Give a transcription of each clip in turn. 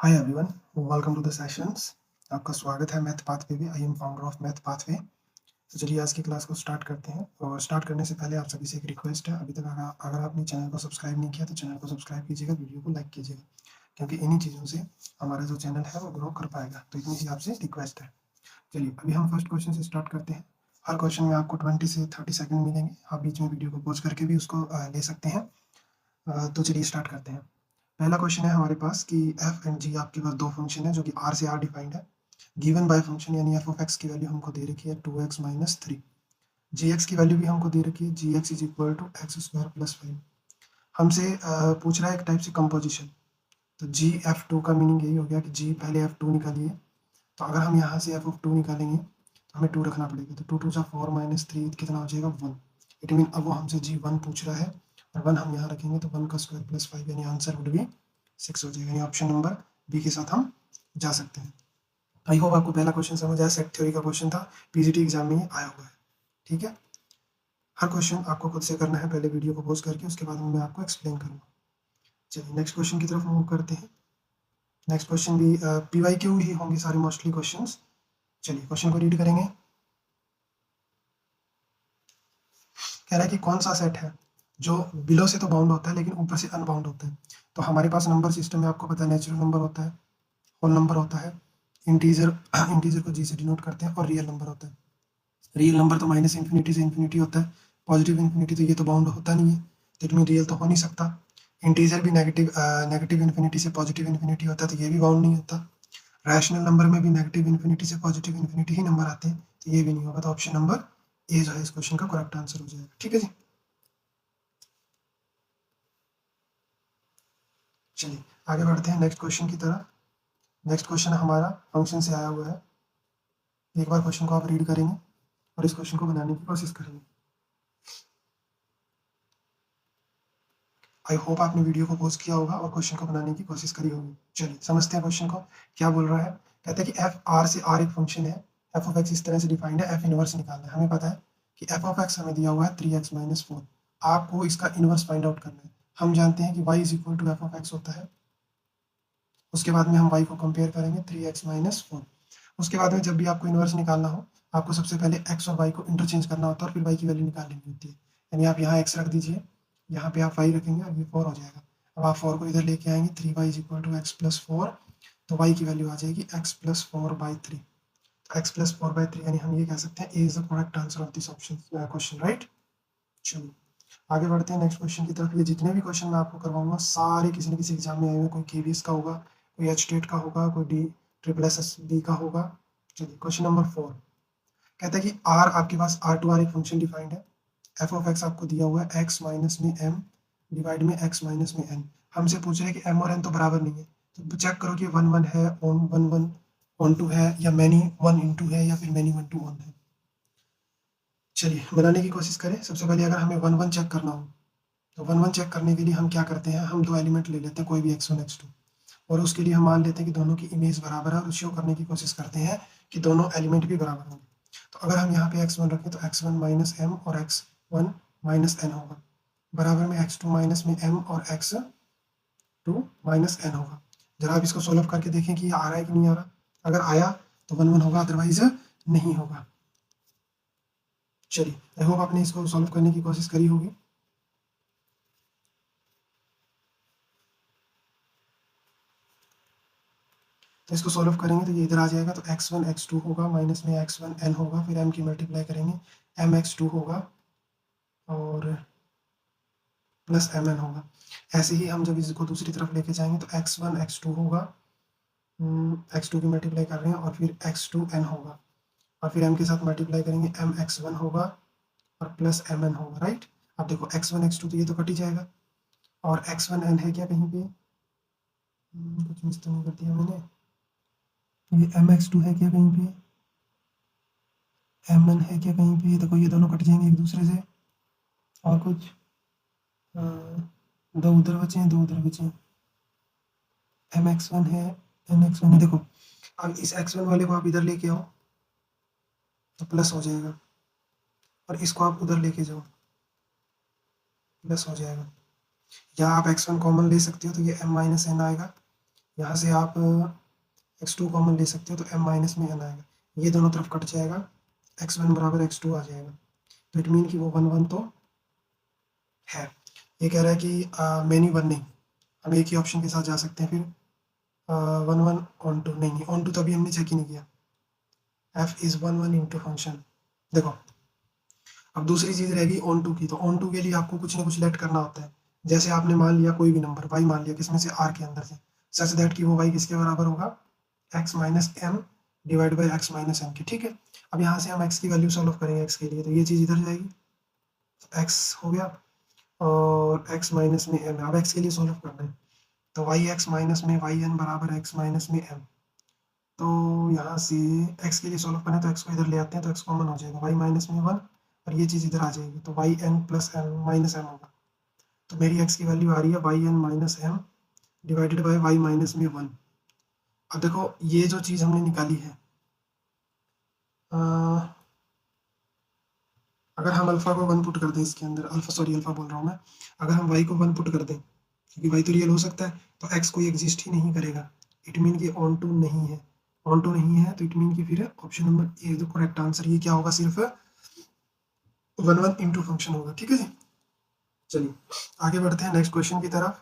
Hi everyone, welcome to the sessions. आपका स्वागत है मैथ पाथवे में। I am founder of Math Pathway. तो चलिए आज की क्लास को स्टार्ट करते हैं। और स्टार्ट करने से पहले आप सभी से एक रिक्वेस्ट है, अभी तक अगर आपने चैनल को सब्सक्राइब नहीं किया तो चैनल को सब्सक्राइब कीजिएगा, वीडियो को लाइक कीजिएगा, क्योंकि इन्हीं चीज़ों से हमारा जो चैनल है वो ग्रो कर पाएगा। तो इतनी सी आपसे रिक्वेस्ट है। चलिए अभी हम फर्स्ट क्वेश्चन से स्टार्ट करते हैं। हर क्वेश्चन में आपको 20 से 30 सेकंड मिलेंगे। आप बीच में वीडियो को पॉज करके भी उसको ले सकते हैं। तो चलिए स्टार्ट करते हैं। पहला क्वेश्चन है हमारे पास कि एफ एंड जी आपके पास दो फंक्शन है जो कि आर से आर डिफाइंड है। गिवन बाय फंक्शन यानी एफ ऑफ एक्स की वैल्यू हमको दे रखी है 2x माइनस 3। जी एक्स की वैल्यू भी हमको दे रखी है, g x is equal to x square plus 5। हमसे पूछ रहा है एक टाइप से कंपोजिशन। तो जी एफ टू का मीनिंग यही हो गया कि जी पहले एफ टू निकालिए। तो अगर हम यहाँ से एफ ऑफ टू निकालेंगे तो हमें टू रखना पड़ेगा। तो टू टू सा 4 माइनस 3 कितना हो जाएगा 1। इट मीन अब वो हमसे जी वन पूछ रहा है और 1 हम यहाँ रखेंगे तो 1 का स्क्वायर प्लस 5 यानी आंसर वुड बी 6 हो जाएगा। यानी ऑप्शन नंबर बी के साथ हम जा सकते हैं। आई होप आपको पहला क्वेश्चन समझ आया। सेट थ्योरी का क्वेश्चन था, पीजीटी एग्जाम में ये आया हुआ है। ठीक है, हर क्वेश्चन आपको खुद से करना है। पहले वीडियो को पॉज करके उसके बाद मैं आपको एक्सप्लेन करूँगा। चलिए नेक्स्ट क्वेश्चन की तरफ मूव करते हैं। नेक्स्ट क्वेश्चन भी पीवाईक्यू ही होंगे सारे मोस्टली क्वेश्चंस। चलिए क्वेश्चन को रीड करेंगे। कह रहा है कि कौन सा सेट है जो बिलो से तो बाउंड होता है लेकिन ऊपर से अनबाउंड होता है। तो हमारे पास नंबर सिस्टम में आपको पता है नेचुरल नंबर होता है, होल नंबर होता है, इंटीजर इंटीजर को जी से डिनोट करते हैं, और रियल नंबर होता है। रियल नंबर तो माइनस इन्फिनिटी से इन्फिनिटी होता है, पॉजिटिव इन्फिनिटी तो ये तो बाउंड होता नहीं है, तो इनमें रियल तो हो नहीं सकता। इंटीजर भी नेगेटिव इन्फिनिटी से पॉजिटिव इन्फिनिटी होता है, तो ये भी बाउंड नहीं होता। रैशनल नंबर में भी नेगेटिव इन्फिनिटी से पॉजिटिव इन्फिनिटी ही नंबर आते हैं, तो ये भी नहीं होगा। तो ऑप्शन नंबर ए जो है इस क्वेश्चन का करेक्ट आंसर हो जाएगा। ठीक है जी, चलिए आगे बढ़ते हैं नेक्स्ट क्वेश्चन की तरफ। नेक्स्ट क्वेश्चन हमारा फंक्शन से आया हुआ है। एक बार क्वेश्चन को आप रीड करेंगे और इस क्वेश्चन को बनाने की कोशिश करेंगे। आई होप आपने वीडियो को पॉज किया होगा और क्वेश्चन को बनाने की कोशिश करी होगी। चलिए समझते हैं क्वेश्चन को क्या बोल रहा है। कहते हैं कि एफ आर से आर एक फंक्शन है, एफ ऑफ एक्स इस तरह से डिफाइंड है, एफ इनवर्स निकालना है। हमें पता है कि एफ ऑफ एक्स हमें दिया हुआ है 3x माइनस 4। आपको इसका इनवर्स फाइंड आउट करना है। हम जानते हैं कि y is equal to f of x होता है। उसके बाद में हम y को कंपेयर करेंगे 3x माइनस 4। उसके बाद में जब भी आपको इनवर्स निकालना हो, आपको सबसे पहले x और y को इंटरचेंज करना होता है और फिर y की वैल्यू निकालनी होती है। यानी आप यहाँ x रख दीजिए, यहाँ पे आप y रखेंगे और ये 4 हो जाएगा। अब आप 4 को इधर लेके आएंगे, 3y is equal to x plus 4। तो y की वैल्यू आ जाएगी x प्लस 4/3। एक्स प्लस 4/3 यानी हम ये कह सकते हैं A is the correct answer of this option question, right. चलिए आगे बढ़ते हैं नेक्स्ट क्वेश्चन की तरफ। ये जितने भी क्वेश्चन मैं आपको करवाऊंगा सारे किसी न किसी एग्जाम में आए हुए। कोई केवीएस का होगा, कोई एच टेट का होगा, कोई D triple S S B का होगा। चलिए क्वेश्चन नंबर 4 कहता है कि आर आपके पास आर टू आर एक फंक्शन डिफाइंड है। एफ ऑफ एक्स आपको दिया हुआ है एक्स माइनस में एम डिवाइड में एक्स माइनस में एन। हमसे पूछ रहे हैं कि एम और एन तो बराबर नहीं है, तो चेक करो कि वन वन है, on one one onto है, या मैनी वन इंटू है, या फिर मैनी वन टू वन है। चलिए बनाने की कोशिश करें। सबसे पहले अगर हमें वन वन चेक करना हो तो वन वन चेक करने के लिए हम क्या करते हैं, हम दो एलिमेंट ले लेते हैं, कोई भी x1 x2, और उसके लिए हम मान लेते हैं कि दोनों की इमेज बराबर है और शो करने की कोशिश करते हैं कि दोनों एलिमेंट भी बराबर होंगे। तो अगर हम यहाँ पे x1 रखें तो x1 माइनस एम और x1 माइनस एन होगा, बराबर में x2 माइनस में m और x2 माइनस एन होगा। जरा आप इसको सोल्व करके देखें कि ये आ रहा है कि नहीं आ रहा। अगर आया तो वन वन होगा, अदरवाइज नहीं होगा। चलिए आई होप आपने इसको सॉल्व करने की कोशिश करी होगी। तो इसको सॉल्व करेंगे तो ये इधर आ जाएगा। तो x1 x2 होगा, माइनस में x1 n होगा, फिर m की मल्टीप्लाई करेंगे m x2 होगा और प्लस mn होगा। ऐसे ही हम जब इसको दूसरी तरफ लेके जाएंगे तो x1 x2 होगा, x2 की मल्टीप्लाई कर रहे हैं, और फिर x2n होगा, और फिर m के साथ मल्टीप्लाई करेंगे m x1 होगा और प्लस mn होगा, राइट। अब देखो x1 x2 तो ये तो कट ही जाएगा, और x1n है क्या कहीं पे, कुछ मिस तो नहीं कर दिया मैंने। ये mx2 है क्या कहीं पे, mn है क्या कहीं पे। देखो ये दोनों कट जाएंगे एक दूसरे से, और कुछ दो उधर बचे हैं, दो उधर बचे हैं। mx1 है, nx1 है। देखो अब इस x1 वाले को आप इधर लेके आओ तो प्लस हो जाएगा, और इसको आप उधर लेके जाओ प्लस हो जाएगा। या आप x1 कॉमन ले सकते हो तो ये m माइनस एन आएगा, यहाँ से आप x2 कॉमन ले सकते हो तो m माइनस में n आएगा, ये दोनों तरफ कट जाएगा, x1 बराबर x2 आ जाएगा। तो इट मीन कि वो 1 1 तो है। ये कह रहा है कि मैनी 1 नहीं, हम एक ही ऑप्शन के साथ जा सकते हैं फिर 1 1 ऑन टू नहीं, ऑन टू तो अभी हमने चेक ही नहीं किया। f is 1 1 into function. देखो अब दूसरी चीज़ रहेगी ऑन टू की, तो ऑन टू के लिए आपको कुछ ना कुछ लेट करना होता है। जैसे आपने मान लिया कोई भी नंबर y मान लिया किसमें से r के अंदर से, सच दैट कि वो y किसके बराबर होगा, x minus m divide by x minus m की, ठीक है। अब यहाँ से हम x की वैल्यू सॉल्व करेंगे x के लिए, तो ये चीज़ इधर जाएगी, तो x हो गया और x माइनस में m, अब x के लिए सॉल्व करना है, तो y x माइनस में वाई एन बराबर x माइनस में m। तो यहाँ से x के लिए सॉल्व करें तो x को इधर ले आते हैं, तो x कॉमन हो जाएगा, y माइनस में 1 और ये चीज़ इधर आ जाएगी, तो y n plus m minus m होगा। तो मेरी x की वैल्यू आ रही है y n minus m divided by y minus में 1। अब देखो ये जो चीज़ हमने निकाली है, अगर हम अल्फ़ा को 1 पुट कर दें इसके अंदर, अल्फ़ा बोल रहा हूँ मैं, अगर हम y को 1 पुट कर दें, क्योंकि y तो रियल हो सकता है, तो x कोई एग्जिस्ट ही नहीं करेगा, इट मीन कि ऑन टू नहीं है। ऑन टू नहीं है तो इट मीन कि फिर ऑप्शन नंबर ए जो करेक्ट आंसर, ये क्या होगा, सिर्फ 1 1 इंटू फंक्शन होगा, ठीक है जी। चलिए आगे बढ़ते हैं नेक्स्ट क्वेश्चन की तरफ।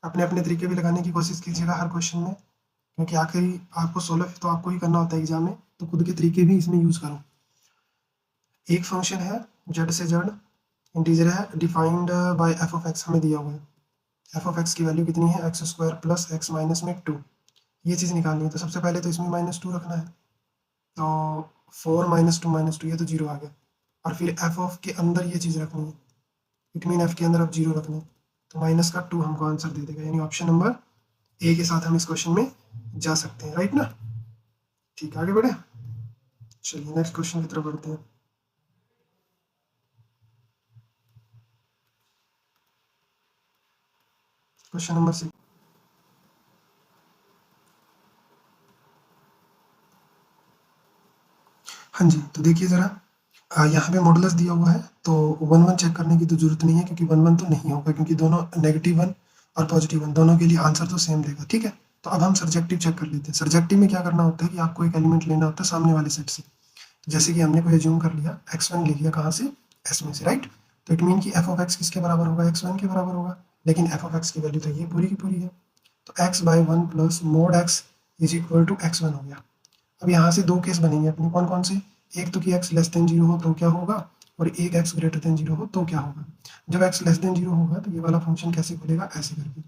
अपने अपने तरीके भी लगाने की कोशिश कीजिएगा हर क्वेश्चन में, क्योंकि आखिरी आपको सोल्व तो आपको ही करना होता है एग्जाम में, तो खुद के तरीके भी इसमें यूज़ करो। एक फंक्शन है जेड से जेड इंटीजर है, defined by F of x हमें दिया हुआ है। एफ ऑफ एक्स की वैल्यू कितनी है, x square plus x minus में 2, ये चीज़ निकालनी है। तो सबसे पहले तो इसमें -2 रखना है, तो 4 माइनस टू ये तो 0 आ गया, और फिर एफ ऑफ के अंदर ये चीज़ रखनी है, इट मीन एफ के अंदर अब 0 रखना है, तो माइनस का 2 हमको आंसर दे देगा, यानी ऑप्शन नंबर ए के साथ हम इस क्वेश्चन में जा सकते हैं, राइट ना। ठीक, आगे बढ़े, चलिए नेक्स्ट क्वेश्चन की तरफ बढ़ते हैं। Question number 6। हाँ जी, तो देखिए ज़रा यहाँ पे मॉडुलस दिया हुआ है, तो 1 1 चेक करने की तो ज़रूरत नहीं है, क्योंकि 1 1 तो नहीं होगा, क्योंकि दोनों नेगेटिव 1 और पॉजिटिव 1 दोनों के लिए आंसर तो सेम देगा, ठीक है। तो अब हम सर्जेक्टिव चेक कर लेते हैं। सर्जेक्टिव में क्या करना होता है कि आपको एक एलिमेंट लेना होता है सामने वाले सेट से, तो जैसे कि हमने कोई एज्यूम कर लिया x1 ले लिया कहाँ से, s में से, राइट। तो इट मीन कि एफ ऑफ एक्स किसके बराबर होगा, x1 के बराबर होगा, लेकिन एफ ऑफ एक्स की वैल्यू तो ये पूरी की पूरी है, तो x by 1 plus mod x is equal to x1 हो गया। अब यहाँ से दो केस बनेंगे अपने, कौन कौन से, एक तो कि x लेस देन 0 हो तो क्या होगा, और एक x ग्रेटर देन 0 हो तो क्या होगा। जब x लेस देन 0 होगा तो ये वाला फंक्शन कैसे खुलेगा, ऐसे करके,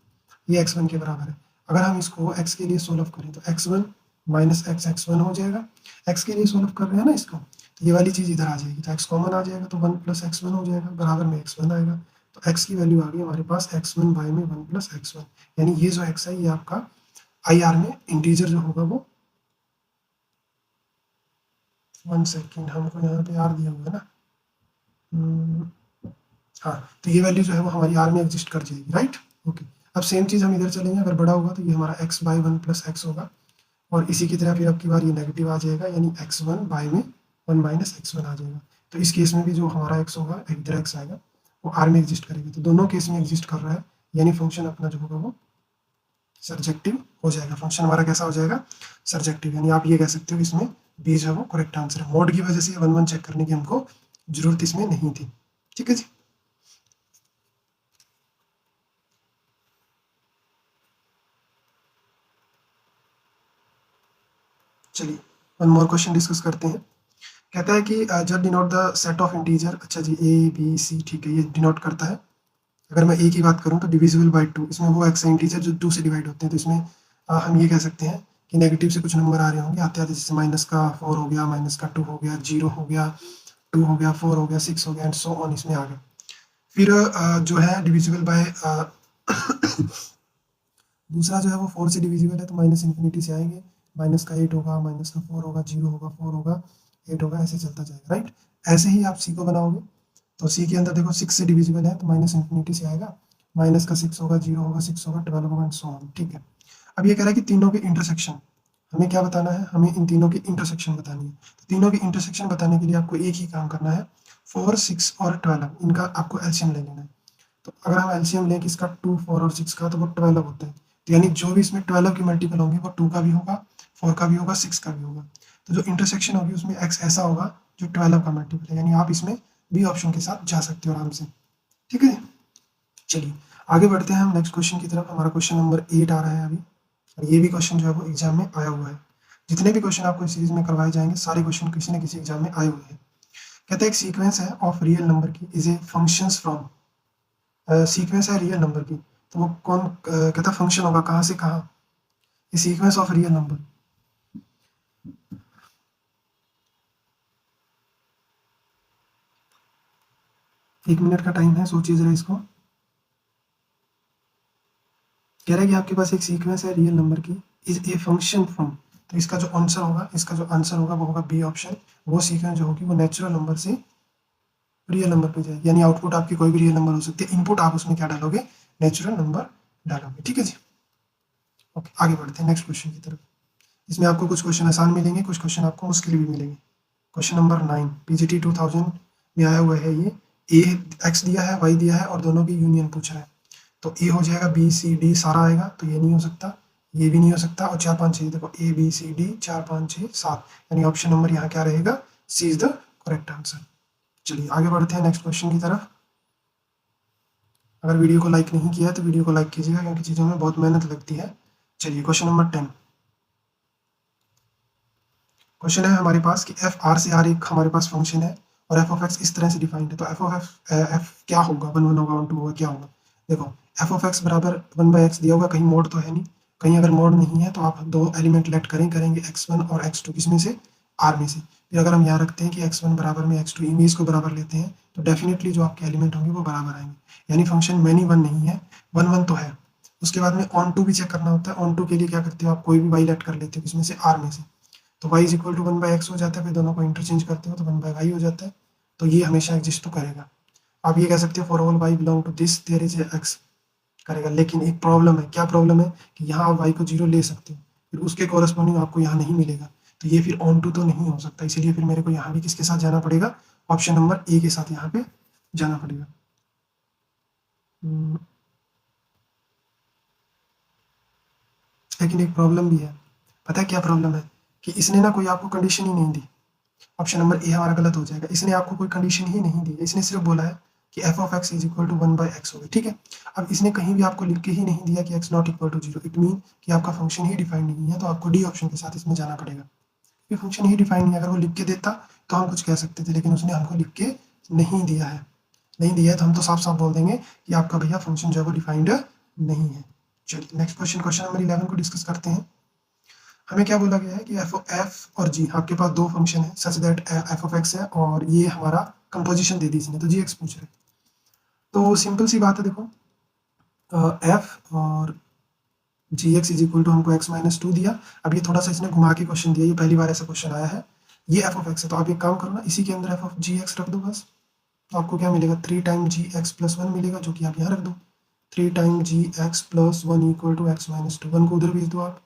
ये x1 के बराबर है। अगर हम इसको x के लिए सोल्व करें तो x1 माइनस x x1 हो जाएगा, x के लिए सोल्व कर रहे हैं ना इसको, तो ये वाली चीज़ इधर आ जाएगी, तो x कॉमन आ जाएगा, तो 1 प्लस x1 हो जाएगा, बराबर में x1 आएगा, तो x की वैल्यू आ गई हमारे पास x1 बाय में 1 प्लस x1, यानी ये जो x है ये आपका आई आर में इंटीजर जो होगा वो, 1 सेकेंड, हमको यहाँ पे आर दिया हुआ है ना, हाँ, तो ये वैल्यू जो है वो हमारी आर में एग्जिस्ट कर जाएगी, राइट। ओके, अब सेम चीज़ हम इधर चलेंगे, अगर बड़ा होगा तो ये हमारा x बाई 1 प्लस एक्स होगा, और इसी की तरह फिर अब की बार ये नेगेटिव आ जाएगा, यानी x1 बाई में 1 माइनस x1 आ जाएगा। तो इस केस में भी जो हमारा x होगा, इधर x आएगा, वो आर में एग्जिस्ट करेगा, तो दोनों केस में एग्जिस्ट कर रहा है, यानी फंक्शन अपना जो होगा वो सर्जेक्टिव हो जाएगा। फंक्शन हमारा कैसा हो जाएगा, सर्जेक्टिव, यानी आप ये कह सकते हो कि इसमें बी जो है वो करेक्ट आंसर है। मोड की वजह से 1 1 चेक करने की हमको जरूरत इसमें नहीं थी, ठीक है जी। चलिए वन मोर क्वेश्चन डिस्कस करते हैं। कहता है कि जब denote the set of integer, अच्छा जी ए बी सी, ठीक है, ये डिनोट करता है। अगर मैं ए की बात करूं तो डिविजिबल बाई 2, इसमें वो एक्स इंटीजर जो 2 से डिवाइड होते हैं, तो इसमें हम ये कह सकते हैं कि नेगेटिव से कुछ नंबर आ रहे होंगे, आते आते, जैसे माइनस का 4 हो गया, माइनस का 2 हो गया, 0 हो गया, 2 हो गया, 4 हो गया, 6 हो गया, एंड सो ऑन, इसमें आ गया। फिर जो है डिविजिबल बाय दूसरा जो है वो 4 से डिविजिबल है, तो माइनस इन्फिनिटी से आएंगे, माइनस का 8 होगा, माइनस का 4 होगा, 0 होगा, 4 होगा, 8 होगा, ऐसे चलता जाएगा, राइट। ऐसे ही आप सी को बनाओगे, तो सी के अंदर देखो 6 से डिविजिबल है, तो माइनस इन्फिनिटी से आएगा, माइनस का 6 होगा, 0 होगा, 6 होगा, 12 होगा, एंड सो ऑन, ठीक है। अब ये कह रहा है कि तीनों के इंटरसेक्शन, हमें क्या बताना है, हमें इन तीनों की इंटरसेक्शन बतानी है। तो तीनों की इंटरसेक्शन बताने के लिए आपको एक ही काम करना है, 4 6 और 12 इनका आपको एलसीएम ले लेना है। तो अगर हम एलसीएम लें किसका, 2 4 और 6 का, तो वो 12 होता है, तो यानी जो भी इसमें 12 के मल्टीपल होंगे वो 2 का भी होगा, 4 का भी होगा, 6 का भी होगा। तो जो इंटरसेक्शन होगी उसमें x ऐसा होगा जो 12 का मल्टीपल है, यानी आप इसमें बी ऑप्शन के साथ जा सकते हो आराम से। ठीक है, चलिए आगे बढ़ते हैं हम नेक्स्ट क्वेश्चन की तरफ। हमारा क्वेश्चन नंबर 8 आ रहा है अभी, और ये भी क्वेश्चन जो है वो एग्जाम में आया हुआ है। जितने भी क्वेश्चन आपको इस सीरीज में करवाए जाएंगे सारे क्वेश्चन किसी न किसी एग्जाम में आए हुए हैं। कहते हैं एक सीक्वेंस है ऑफ रियल नंबर की is a functions from, sequence है रियल नंबर की, तो वो कौन कहता है फंक्शन होगा कहाँ से कहाँ, ये सीक्वेंस ऑफ रियल नंबर। एक मिनट का टाइम है, सोचिए जरा इसको। कह रहा है कि आपके पास एक सीक्वेंस है रियल नंबर की इज ए फंक्शन फ्रॉम, तो इसका जो आंसर होगा, इसका जो आंसर होगा वो होगा बी ऑप्शन। वो सीक्वेंस जो होगी वो नेचुरल नंबर से रियल नंबर पे जाएगी, यानी आउटपुट आपकी कोई भी रियल नंबर हो सकती है, इनपुट आप उसमें क्या डालोगे, नेचुरल नंबर डालोगे। ठीक है जी, ओके आगे बढ़ते हैं नेक्स्ट क्वेश्चन की तरफ। इसमें आपको कुछ क्वेश्चन आसान मिलेंगे, कुछ क्वेश्चन आपको मुश्किल भी मिलेंगे। क्वेश्चन नंबर 9 पीजीटी 2000 में आया हुआ है ये। ए एक्स दिया है, वाई दिया है और दोनों की यूनियन पूछ रहा है, तो ए हो जाएगा, बी सी डी सारा आएगा, तो ये नहीं हो सकता, ये भी नहीं हो सकता, और 4 5 6 देखो ए बी सी डी 4 5 6 7, यानी ऑप्शन नंबर यहाँ क्या रहेगा, सी इज द करेक्ट आंसर। चलिए आगे बढ़ते हैं नेक्स्ट क्वेश्चन की तरफ। अगर वीडियो को लाइक नहीं किया है तो वीडियो को लाइक कीजिएगा, क्योंकि चीज़ों में बहुत मेहनत लगती है। चलिए क्वेश्चन नंबर 10। क्वेश्चन है हमारे पास कि एफ आर से आर एक हमारे पास फंक्शन है और एफ ऑफ एक्स इस तरह से डिफाइंड है, तो एफ ऑफ एफ क्या होगा, 1 1 होगा, 1 2 होगा, क्या होगा। देखो एफ ऑफ एक्स बराबर 1/x दिया होगा, कहीं मोड तो है नहीं, कहीं अगर मोड नहीं है तो आप दो एलिमेंट लेट करेंगे x1 और x2, किसमें से, आर में से। फिर अगर हम यहाँ रखते हैं कि x1 बराबर में x2, इमेज को बराबर लेते हैं, तो डेफिनेटली जो आपके एलिमेंट होंगे वो बराबर आएंगे, यानी फंक्शन मैनी वन नहीं है, 1 1 तो है। उसके बाद में ऑन टू भी चेक करना होता है, ऑन टू के लिए क्या करते हो आप, कोई भी वाई लेट कर लेते हो किसमें से, आर में से, तो y is equal to 1/x हो जाता है, फिर दोनों को इंटरचेंज करते हो तो 1/y हो जाता है, तो ये हमेशा एग्जिस्ट तो करेगा। आप ये कह सकते हो for all y belong to this there is x करेगा, लेकिन एक प्रॉब्लम है, क्या प्रॉब्लम है कि यहाँ आप y को 0 ले सकते हो, फिर उसके कॉरस्पॉन्डिंग आपको यहाँ नहीं मिलेगा, तो ये फिर ऑन टू तो नहीं हो सकता, इसीलिए फिर मेरे को यहाँ भी किसके साथ जाना पड़ेगा, ऑप्शन नंबर ए के साथ यहाँ पे जाना पड़ेगा। लेकिन एक प्रॉब्लम भी है, पता है क्या प्रॉब्लम है, कि इसने ना कोई आपको कंडीशन ही नहीं दी। ऑप्शन नंबर ए हमारा गलत हो जाएगा, इसने आपको कोई कंडीशन ही नहीं दी है, इसने सिर्फ बोला है कि f of x is equal to 1/x होगा, ठीक है। अब इसने कहीं भी आपको लिख के ही नहीं दिया कि x not equal to 0, it mean कि आपका फंक्शन ही डिफाइन नहीं है, तो आपको डी ऑप्शन के साथ इसमें जाना पड़ेगा। ये फंक्शन ही डिफाइन नहीं है, अगर वो लिख के देता तो हम कुछ कह सकते थे, लेकिन उसने हमको लिख के नहीं दिया है, नहीं दिया है तो हम तो साफ साफ बोल देंगे कि आपका भैया फंक्शन जो है वो डिफाइंड नहीं है। चलिए नेक्स्ट क्वेश्चन, क्वेश्चन नंबर 11 को डिस्कस करते हैं। हमें क्या बोला गया है कि एफ और जी, आपके पास दो फंक्शन है such that F of x है और ये हमारा कंपोजिशन दे दी इसने, तो जी एक्स पूछ रहे हैं। तो सिंपल सी बात है, देखो एफ और जी एक्स इज इक्वल टू हमको एक्स माइनस 2 दिया। अब ये थोड़ा सा इसने घुमा के क्वेश्चन दिया, ये पहली बार ऐसा क्वेश्चन आया है। ये एफ ऑफ एक्स है, तो आप एक काम करो ना, इसी के अंदर एफ ऑफ जी एक्स रख दो बस, तो आपको क्या मिलेगा, 3 टाइम जी एक्स प्लस 1 मिलेगा, जो कि आप यहाँ रख दो। 3 time g x plus 1 equal to x minus 2, 1 को उधर भेज दो आप,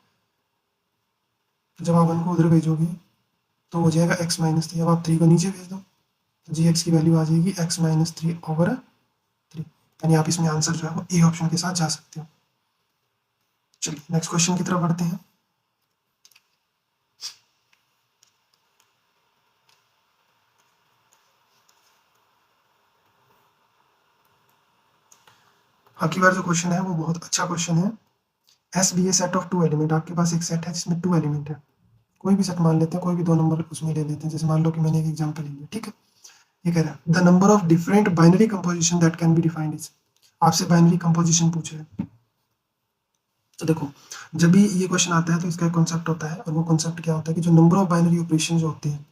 तो जब आप 1 को उधर भेजोगे तो हो जाएगा x माइनस 3, अब आप 3 को नीचे भेज दो, तो जी एक्स की वैल्यू आ जाएगी x माइनस 3/3, यानी आप इसमें आंसर जो है वो ए ऑप्शन के साथ जा सकते हो। चलिए नेक्स्ट क्वेश्चन की तरफ बढ़ते हैं। अब की बार जो क्वेश्चन है वो बहुत अच्छा क्वेश्चन है। S be a set of 2 element, आपके पास एक सेट है जिसमें 2 एलिमेंट है, कोई भी सेट मान लेते हैं, कोई भी 2 नंबर उसमें ले लेते हैं, जैसे मान लो कि मैंने एक एग्जाम्पल लिया, ठीक है। ये कह रहा है the number of different binary composition that can be defined is, आपसे बाइनरी कंपोजिशन पूछ रहे हैं। तो देखो जब भी ये क्वेश्चन आता है तो इसका एक कॉन्सेप्ट होता है, और वो कॉन्सेप्ट क्या होता है कि जो नंबर ऑफ बाइनरी ऑपरेशन जो होते हैं,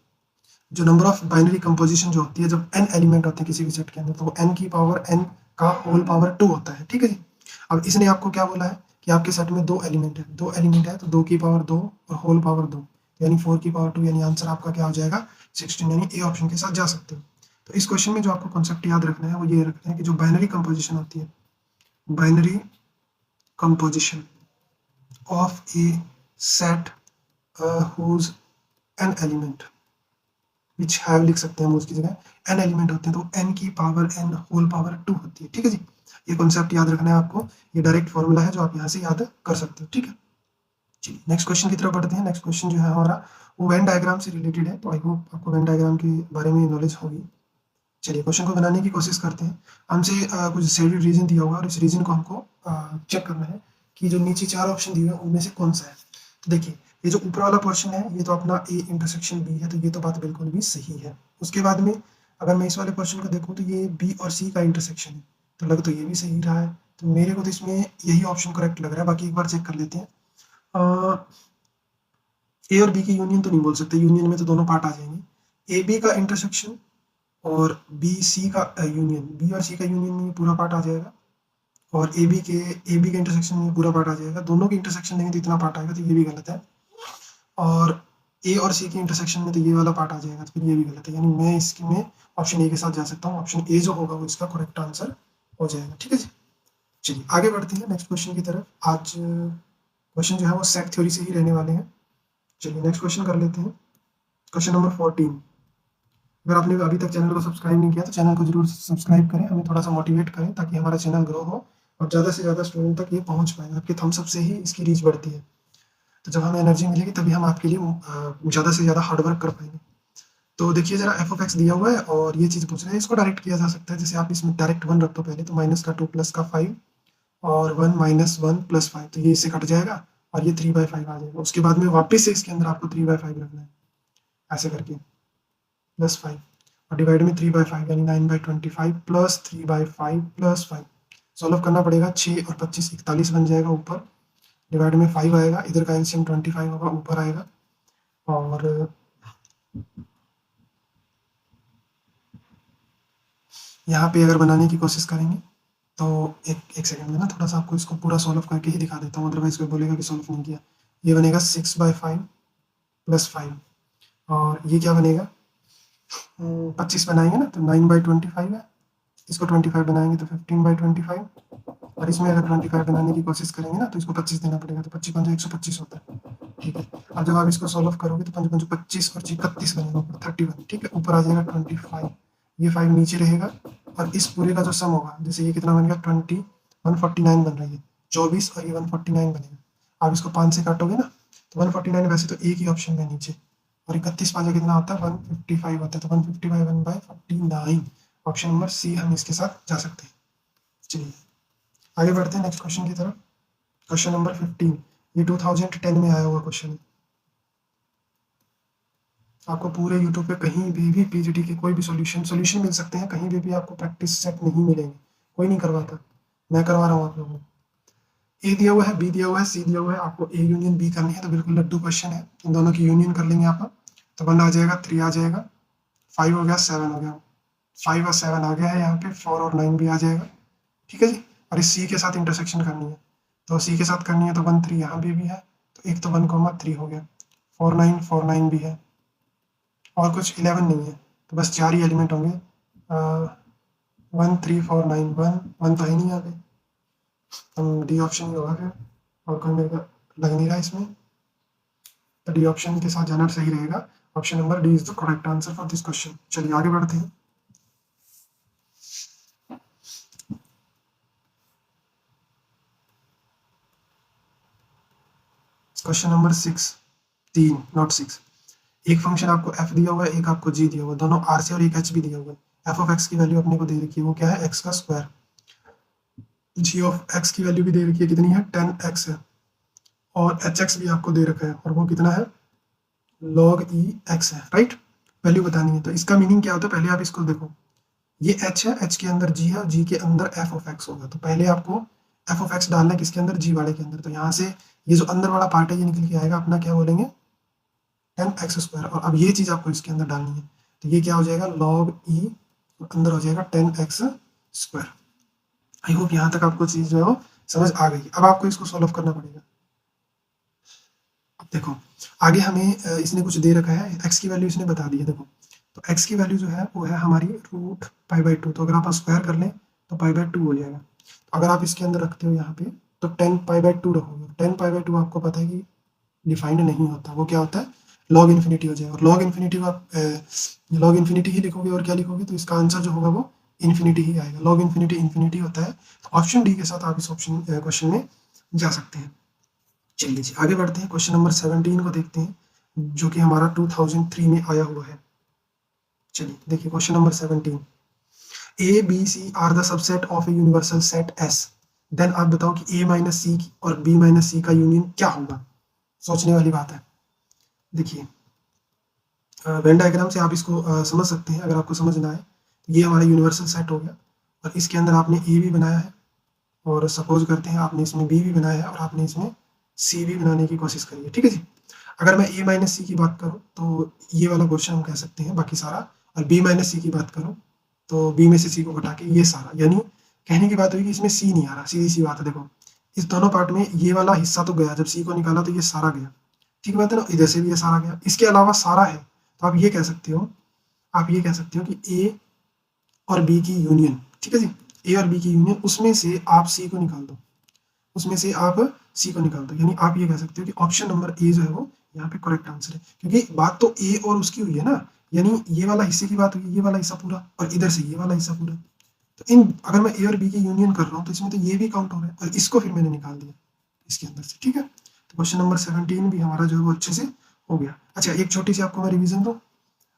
जो नंबर ऑफ बाइनरी कंपोजिशन जो होती है, जब n एलिमेंट होते हैं किसी भी सेट के अंदर, तो वो n की पावर n का होल पावर 2 होता है, ठीक है जी। अब इसने आपको क्या बोला है कि आपके सेट में 2 एलिमेंट है, 2 एलिमेंट है तो 2 की पावर 2 और होल पावर 2, यानी 4 की पावर 2, यानी आंसर आपका क्या हो जाएगा 16, यानी ए ऑप्शन के साथ जा सकते हो। तो इस क्वेश्चन में जो आपको कॉन्सेप्ट याद रखना है वो ये रखना है कि जो बाइनरी कंपोजिशन होती है, binary composition of A set whose n element which have लिख सकते हैं हम उसकी जगह, n एलिमेंट होते हैं तो n की पावर n होल पावर 2 होती है, ठीक है जी। ये कॉन्सेप्ट याद रखना है आपको, ये डायरेक्ट फॉर्मूला है जो आप यहाँ से याद कर सकते हो, ठीक है। चलिए नेक्स्ट क्वेश्चन की तरफ बढ़ते हैं। नेक्स्ट क्वेश्चन जो है हमारा वो वेन डायग्राम से रिलेटेड है, तो आई होप आपको वेन डायग्राम के बारे में नॉलेज होगी। चलिए क्वेश्चन को बनाने की कोशिश करते हैं। हमसे कुछ शेडेड रीजन दिया होगा और इस रीजन को हमको चेक करना है कि जो नीचे 4 ऑप्शन दिए हुए हैं उनमें से कौन सा है। तो देखिए ये जो ऊपर वाला पोर्शन है ये तो अपना ए इंटरसेक्शन बी है, तो ये तो बात बिल्कुल भी सही है। उसके बाद में अगर मैं इस वाले क्वेश्चन को देखूँ तो ये बी और सी का इंटरसेक्शन है, तो लग तो ये भी सही रहा है। तो मेरे को तो इसमें यही ऑप्शन करेक्ट लग रहा है, बाकी एक बार चेक कर लेते हैं। ए और बी की यूनियन तो नहीं बोल सकते, यूनियन में तो दोनों पार्ट आ जाएंगे। ए बी का इंटरसेक्शन और बी सी का यूनियन, बी और सी का यूनियन में पूरा पार्ट आ जाएगा, और ए बी के इंटरसेक्शन में पूरा पार्ट आ जाएगा। दोनों के इंटरसेक्शन लेंगे तो इतना पार्ट आएगा, तो ये भी गलत है। और ए और सी के इंटरसेक्शन में तो ये वाला पार्ट आ जाएगा, तो फिर ये भी गलत है। यानी मैं इसके में ऑप्शन ए के साथ जा सकता हूँ, ऑप्शन ए जो होगा वो इसका करेक्ट आंसर हो जाएगा, ठीक है जी। चलिए आगे बढ़ते हैं नेक्स्ट क्वेश्चन की तरफ। आज क्वेश्चन जो है वो सेट थ्योरी से ही रहने वाले हैं। चलिए नेक्स्ट क्वेश्चन कर लेते हैं। Question number 14। अगर आपने अभी तक चैनल को सब्सक्राइब नहीं किया तो चैनल को जरूर सब्सक्राइब करें, हमें थोड़ा सा मोटिवेट करें ताकि हमारा चैनल ग्रो हो और ज़्यादा से ज़्यादा स्टूडेंट तक ये पहुंच पाए। आपके थम्स अप से ही इसकी रीच बढ़ती है, तो जब हमें एनर्जी मिलेगी तभी हम आपके लिए ज़्यादा से ज़्यादा हार्डवर्क कर पाएंगे। तो देखिए जरा एफ ऑफ एक्स दिया हुआ है और ये चीज़ पूछ रहे हैं, इसको डायरेक्ट किया जा सकता है। जैसे आप इसमें डायरेक्ट 1 रख दो पहले, तो माइनस का 2 प्लस का 5 और 1 माइनस 1 प्लस 5, तो ये इससे कट जाएगा और ये 3/5 आ जाएगा। उसके बाद में वापस से इसके अंदर आपको 3/5 रखना है, ऐसे करके प्लस 5 और डिवाइड में 3/5 यानी 9/25 प्लस 3/5 प्लस 5। सॉल्व करना पड़ेगा। 6 और 25 41 बन जाएगा ऊपर, डिवाइड में 5 आएगा, इधर का एलसीएम 25 होगा, ऊपर आएगा। और यहाँ पे अगर बनाने की कोशिश करेंगे तो एक सेकंड में ना थोड़ा सा आपको इसको पूरा सॉल्व करके ही दिखा देता हूँ, अदरवाइज कोई बोलेगा कि सॉल्व नहीं किया। ये बनेगा 6/5 प्लस 5 और ये क्या बनेगा 25 बनाएंगे ना तो 9/25 है, इसको 25 बनाएंगे तो 15/25, और इसमें अगर 25 बनाने की कोशिश करेंगे ना तो इसको 25 देना पड़ेगा, तो 25 पंजे 125 होता है, ठीक है। अब जब आप इसको सॉल्व करोगे तो 5 पंजे 25 और 31 बनेगा ऊपर 31, ठीक है। ऊपर आ जाएगा 25, ये 5 नीचे रहेगा और इस पूरे का जो सम होगा, जैसे ये कितना बन गया 149 बन रही है, 24 और ये 149 बनेगा। आप इसको 5 से काटोगे ना तो 149 वैसे तो एक ही ऑप्शन में नीचे, और 31 पाँच कितना होता है 155 होता है, तो 155 1/49 ऑप्शन नंबर सी हम इसके साथ जा सकते हैं। चलिए आगे बढ़ते हैं नेक्स्ट क्वेश्चन की तरफ। क्वेश्चन नंबर 15, ये 2010 में आया हुआ क्वेश्चन है। आपको पूरे यूट्यूब पे कहीं भी पीजीटी के कोई भी सॉल्यूशन मिल सकते हैं, कहीं भी आपको प्रैक्टिस सेट नहीं मिलेंगे, कोई नहीं करवाता, मैं करवा रहा हूँ आप लोगों को। ए दिया हुआ है, बी दिया हुआ है, सी दिया हुआ है, आपको ए यूनियन बी करनी है, तो बिल्कुल लड्डू क्वेश्चन है। इन दोनों की यूनियन कर लेंगे आप, तो 1 आ जाएगा, 3 आ जाएगा, 5 हो गया, 7 हो गया, 5 और 7 आ गया है यहाँ पे, 4 और 9 भी आ जाएगा, ठीक है जी। और इस सी के साथ इंटरसेक्शन करनी है, तो सी के साथ करनी है तो 1 3 यहाँ पे भी है, तो एक तो 1,3 हो गया, 4 9 भी है, और कुछ 11 नहीं है, तो बस 4 ही एलिमेंट होंगे। 1 3 4 9 1 तो है नहीं यहाँ पे, हम डी ऑप्शन ही होगा फिर, और कोई मेरे को लग नहीं रहा इसमें, तो डी ऑप्शन के साथ जाना सही रहेगा। Option number D is the correct answer for this question. चलिए आगे बढ़ते हैं। Question number 6, 3 not 6। एक फंक्शन आपको f दिया हुआ है, एक आपको g दिया हुआ है, दोनों r से और एक h भी दिया हुआ है। f ऑफ x की वैल्यू अपने को दे रखी है, वो क्या है x का स्क्वायर। g ऑफ x की वैल्यू भी दे रखी है, कितनी है 10x है, और hx भी आपको दे रखा है, और वो कितना है log e x है, राइट। वैल्यू बतानी है, तो इसका मीनिंग क्या होता है, पहले आप इसको देखो, ये h है, h के अंदर g है, और g के अंदर f ऑफ x होगा, तो पहले आपको f ऑफ x डालना है किसके अंदर, g वाले के अंदर। तो यहाँ से ये जो अंदर वाला पार्ट है ये निकल के आएगा अपना, क्या बोलेंगे 10x स्क्वायर, और अब ये चीज़ आपको इसके अंदर डालनी है, तो ये क्या हो जाएगा log e, अंदर हो जाएगा 10x स्क्वायर। आई होप यहाँ तक आपको चीज़ जो है वो समझ आ गई। अब आपको इसको सॉल्व करना पड़ेगा। अब देखो आगे हमें इसने कुछ दे रखा है, x की वैल्यू इसने बता दी है, देखो तो x की वैल्यू जो है वो है हमारी √π/2, तो अगर आप स्क्वायर कर लें तो π/2 हो जाएगा। तो अगर आप इसके अंदर रखते हो यहाँ पे तो 10π/2 रखोगे, 10π/2 आपको पता है कि डिफाइंड नहीं होता, वो क्या होता है लॉग इन्फिनिटी हो जाएगा, और लॉग इन्फिनिटी को आप लॉग इन्फिनिटी ही लिखोगे और क्या लिखोगे, तो इसका आंसर जो होगा वो इन्फिनिटी ही आएगा, लॉग इन्फिनिटी इन्फिनिटी होता है। तो ऑप्शन डी के साथ आप इस ऑप्शन क्वेश्चन में जा सकते हैं। चलिए जी आगे बढ़ते हैं, क्वेश्चन नंबर 17 को देखते हैं, जो कि हमारा 2003 में आया हुआ है। चलिए देखिए question number 17, A B C are the subset of a universal set S, then आप बताओ कि ए माइनस सी और बी माइनस सी का यूनियन क्या होगा। सोचने वाली बात है। देखिए वेन डायग्राम से आप इसको समझ सकते हैं, अगर आपको समझ ना आए तो ये हमारा यूनिवर्सल सेट हो गया और इसके अंदर आपने ए भी बनाया है और सपोज करते हैं आपने इसमें बी भी बनाया है और आपने इसमें सी भी बनाने की कोशिश करी है, ठीक है जी। अगर मैं ए माइनस सी की बात करूँ तो ये वाला क्वेश्चन हम कह सकते हैं बाकी सारा, और बी माइनस सी की बात करूँ तो बी में से सी को घटा के ये सारा, यानी कहने की बात हुई कि इसमें सी नहीं आ रहा, सीधी सी बात है। देखो इस दोनों पार्ट में ये वाला हिस्सा तो गया, जब सी को निकाला तो ये सारा गया, ठीक बात है ना, इधर से भी ये सारा गया, इसके अलावा सारा है। तो आप ये कह सकते हो, आप ये कह सकते हो कि ए और बी की यूनियन, ठीक है जी, ए और बी की यूनियन, उसमें से आप सी को निकाल दो, उसमें से आप सी को निकाल दो, यानी आप ये कह सकते हो कि ऑप्शन नंबर ए जो है वो यहाँ पे करेक्ट आंसर है, क्योंकि बात तो ए और उसकी हुई है ना, यानी ये वाला हिस्से की बात हुई, ये वाला हिस्सा पूरा और इधर से ये वाला हिस्सा पूरा। तो इन अगर मैं ए और बी की यूनियन कर रहा हूँ तो इसमें तो ये भी काउंट हो रहा है और इसको फिर मैंने निकाल दिया इसके अंदर से, ठीक है। तो क्वेश्चन नंबर 17 भी हमारा जो है वो अच्छे से हो गया। अच्छा एक छोटी सी आपको मैं रिविजन दूँ,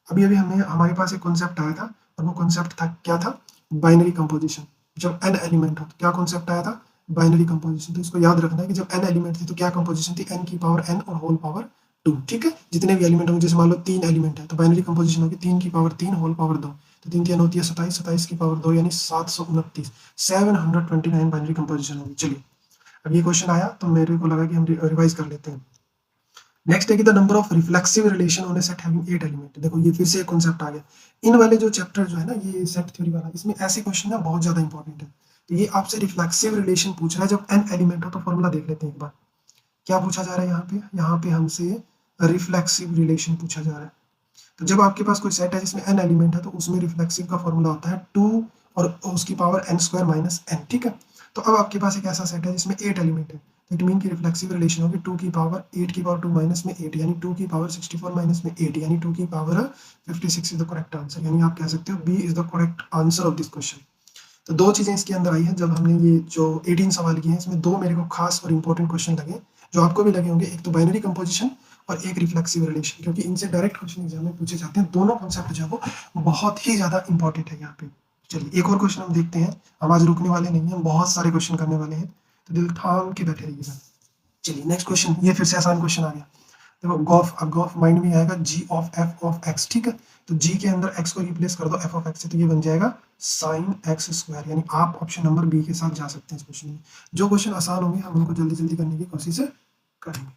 अभी अभी हमें हमारे पास एक कॉन्सेप्ट आया था और वो कॉन्सेप्ट था क्या था, बाइनरी कंपोजिशन। जब n एलिमेंट हो तो क्या कॉन्सेप्ट आया था, बाइनरी कंपोजिशन। तो इसको याद रखना है कि जब n एलिमेंट थे तो क्या कंपोजिशन थी, n की पावर n और होल पावर 2, ठीक है। जितने भी एलिमेंट होंगे, जैसे मान लो 3 एलिमेंट है तो बाइनरी कंपोजिशन होगी 3 की पावर 3 होल पावर 2, तो 3 3 होती है 27, 27 की पावर 2 यानी 729, 729 बाइनरी कंपोजिशन होगी। चलिए अब ये क्वेश्चन आया तो मेरे को लगा कि हम रिवाइज कर लेते हैं। नेक्स्ट है कि the number of reflexive relation on A set having 8 element. देखो ये फिर से एक कॉन्सेप्ट आ गया। इन वाले जो चैप्टर जो है ना, ये सेट थ्योरी वाला, इसमें ऐसे क्वेश्चन ना बहुत ज्यादा इंपॉर्टेंट है। तो ये आपसे रिफ्लेक्सिव रिलेशन पूछ रहा है जब n एलिमेंट हो, तो फॉर्मूला देख लेते हैं एक बार। क्या पूछा जा रहा है यहाँ पे हमसे रिफ्लेक्सिव रिलेशन पूछा जा रहा है। तो जब आपके पास कोई सेट है जिसमें n एलिमेंट है तो उसमें रिफ्लेक्सिव का फॉर्मूला होता है 2 और उसकी power n square minus n, ठीक है। तो अब आपके पास एक ऐसा सेट है जिसमें 8 एलिमेंट है, तो इट मीन की रिफ्लेक्सिव रिलेशन होगी 2 की पावर 8 की पावर 2 माइनस में 8, यानी 2 की पावर 64 माइनस में 8, यानी 2 की power 56 is the correct answer. यानी आप कह सकते हो B is the correct answer of this question. तो दो चीजें इसके अंदर आई हैं। जब हमने ये जो 18 सवाल किए हैं इसमें दो मेरे को खास और इंपॉर्टेंट क्वेश्चन लगे, जो आपको भी लगे होंगे, एक तो बाइनरी कंपोजिशन और एक रिफ्लेक्सिव रिलेशन, क्योंकि इनसे डायरेक्ट क्वेश्चन एग्जाम में पूछे जाते हैं। दोनों कॉन्सेप्ट जो है वो बहुत ही ज्यादा इंपॉर्टेंट है यहाँ पे। चलिए एक और क्वेश्चन हम देखते हैं, हम आज रुकने वाले नहीं हैं, बहुत सारे क्वेश्चन करने वाले हैं, तो दिल थाम के बैठे रहिएगा। चलिए नेक्स्ट क्वेश्चन, ये फिर से आसान क्वेश्चन आ गया। देखो गॉफ, अब गॉफ माइंड में आएगा जी ऑफ एफ ऑफ एक्स, ठीक है। तो जी के अंदर एक्स को रिप्लेस कर दो एफ ऑफ एक्स से, तो ये बन जाएगा साइन एक्स स्क्वायर। यानी आप ऑप्शन नंबर बी के साथ जा सकते हैं इस क्वेश्चन में। जो क्वेश्चन आसान होंगे हम उनको जल्दी जल्दी करने की कोशिश करेंगे।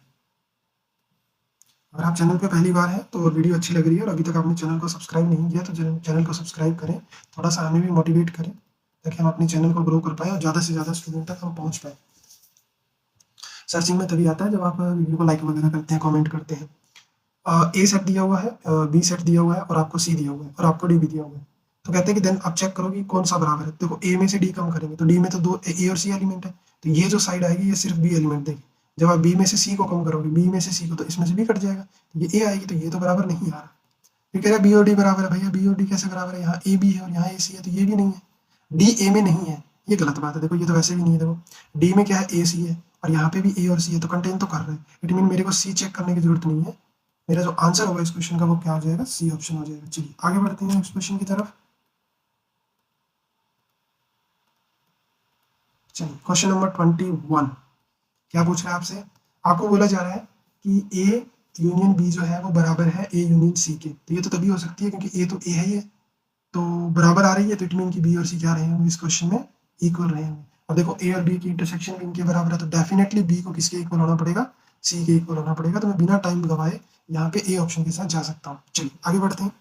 अगर आप चैनल पे पहली बार हैं तो वीडियो अच्छी लग रही है और अभी तक आपने चैनल को सब्सक्राइब नहीं किया तो चैनल को सब्सक्राइब करें, थोड़ा सा हमें भी मोटिवेट करें ताकि हम अपने चैनल को ग्रो कर पाए और ज़्यादा से ज़्यादा स्टूडेंट तक हम पहुँच पाए। सर्चिंग में तभी आता है जब आप वीडियो को लाइक वगैरह करते हैं, कमेंट करते हैं। ए सेट दिया हुआ है, बी सेट दिया हुआ है और आपको सी दिया हुआ है और आपको डी भी दिया हुआ है। तो कहते हैं कि देन आप चेक करो कि कौन सा बराबर है। देखो ए में से डी कम करेंगे तो डी में तो दो ए और सी एलिमेंट है, तो ये जो साइड आएगी ये सिर्फ बी एलिमेंट देगी। जब आप बी में से सी को कम करोगे, बी में से सी को, तो इसमें से बी कट जाएगा, तो ये ए आएगी, तो ये तो बराबर नहीं आ रहा। ये कह रहा है बी और डी बराबर है। भैया बी और डी कैसे बराबर है, यहाँ ए बी है और यहाँ ए सी है, तो ये भी नहीं है। डी ए में नहीं है, ये गलत बात है। देखो ये तो वैसे भी नहीं है। देखो डी में क्या है, ए सी है और यहाँ पे भी ए और सी है, तो कंटेन तो कर रहे हैं। इट मीन मेरे को सी चेक करने की जरूरत नहीं है। मेरा जो आंसर होगा इस क्वेश्चन का वो क्या हो जाएगा, सी ऑप्शन हो जाएगा। चलिए आगे बढ़ते हैं इस क्वेश्चन की तरफ। चलिए क्वेश्चन नंबर 21 क्या पूछ रहा है आपसे, आपको बोला जा रहा है कि ए यूनियन बी जो है वो बराबर है ए यूनियन सी के। तो ये तो तभी हो सकती है क्योंकि ए तो ए है, ये तो बराबर आ रही है, तो इट मीन की बी और सी क्या रहे होंगे इस क्वेश्चन में, इक्वल रहे होंगे। और देखो ए और बी की इंटरसेक्शन भी इनके बराबर है, तो डेफिनेटली बी को किसके इक्वल होना पड़ेगा, सी के इक्वल होना पड़ेगा। तो मैं बिना टाइम गवाए यहाँ पे ए ऑप्शन के साथ जा सकता हूँ। चलिए आगे बढ़ते हैं।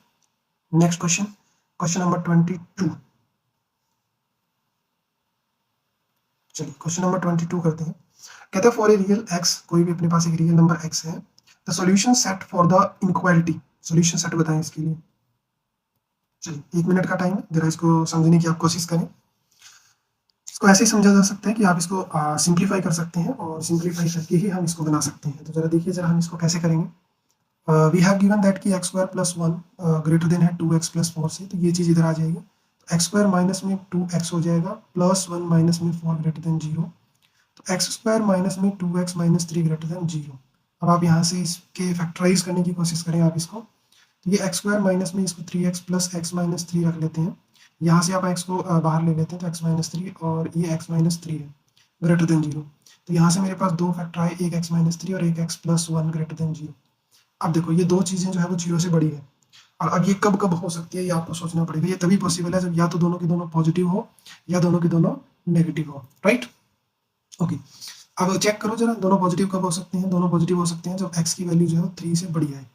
Next question, question number 22। चलिए क्वेश्चन नंबर 22 करते हैं। कहता है फॉर ए रियल एक्स, कोई भी अपने पास एक रियल नंबर एक्स है, the solution set for the inequality, solution set बताएं इसके लिए। चलिए 1 मिनट का टाइम है, जरा इसको समझने की आप कोशिश करें। इसको ऐसे ही समझा जा सकता है कि आप इसको सिंप्लीफाई कर सकते हैं और सिंप्लीफाई करके ही हम इसको बना सकते हैं। तो जरा देखिए जरा हम इसको कैसे करेंगे। वी हैव गिवन दैट कि x square plus 1 greater than है 2x प्लस 4 से, तो ये चीज़ इधर आ जाएगी। एक्स स्क्वायर माइनस में 2x हो जाएगा, प्लस 1 माइनस में 4 ग्रेटर देन 0, तो एक्स स्क्वायर माइनस में 2x माइनस 3 ग्रेटर देन 0। अब आप यहाँ से इसके फैक्टराइज करने की कोशिश करें आप इसको, तो ये एक्स स्क्वायर माइनस में इसको 3x प्लस एक्स माइनस 3 रख लेते हैं, यहाँ से आप x को बाहर ले लेते हैं तो x माइनस 3 और ये x माइनस 3 है ग्रेटर देन 0, तो यहाँ से मेरे पास दो फैक्टर आए, एक x माइनस 3 और एक x प्लस 1 ग्रेटर देन 0। अब देखो ये दो चीज़ें जो है वो 0 से बड़ी है, और अब ये कब कब हो सकती है ये आपको सोचना पड़ेगा। ये तभी पॉसिबल है जब या तो दोनों की दोनों पॉजिटिव हो या दोनों की दोनों नेगेटिव हो, राइट। ओके, अब चेक करो जरा दोनों पॉजिटिव कब हो सकते हैं। दोनों पॉजिटिव हो सकते हैं जब x की वैल्यू जो है 3 से बड़ी आए,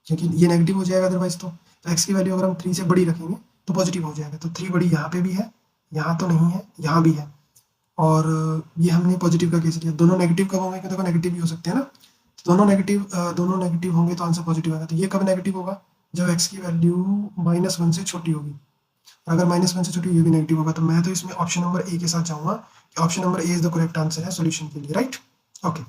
क्योंकि ये नेगेटिव हो जाएगा अदरवाइज। तो x की वैल्यू अगर हम 3 से बड़ी रखेंगे तो पॉजिटिव हो जाएगा। तो 3 बड़ी यहाँ पे भी है, यहाँ तो नहीं है, यहाँ भी है, और ये हमने पॉजिटिव का केस लिया। दोनों नेगेटिव कब होंगे, देखो नेगेटिव भी हो सकते हैं ना, तो दोनों नेगेटिव होंगे तो आंसर पॉजिटिव आएगा। तो ये कब नेगेटिव होगा, जब x की वैल्यू -1 से छोटी होगी। अगर -1 से छोटी ये भी नेगेटिव होगा। तो मैं तो इसमें ऑप्शन नंबर ए के साथ जाऊंगा कि option number A is the correct answer है सॉल्यूशन के लिए, राइट। ओके,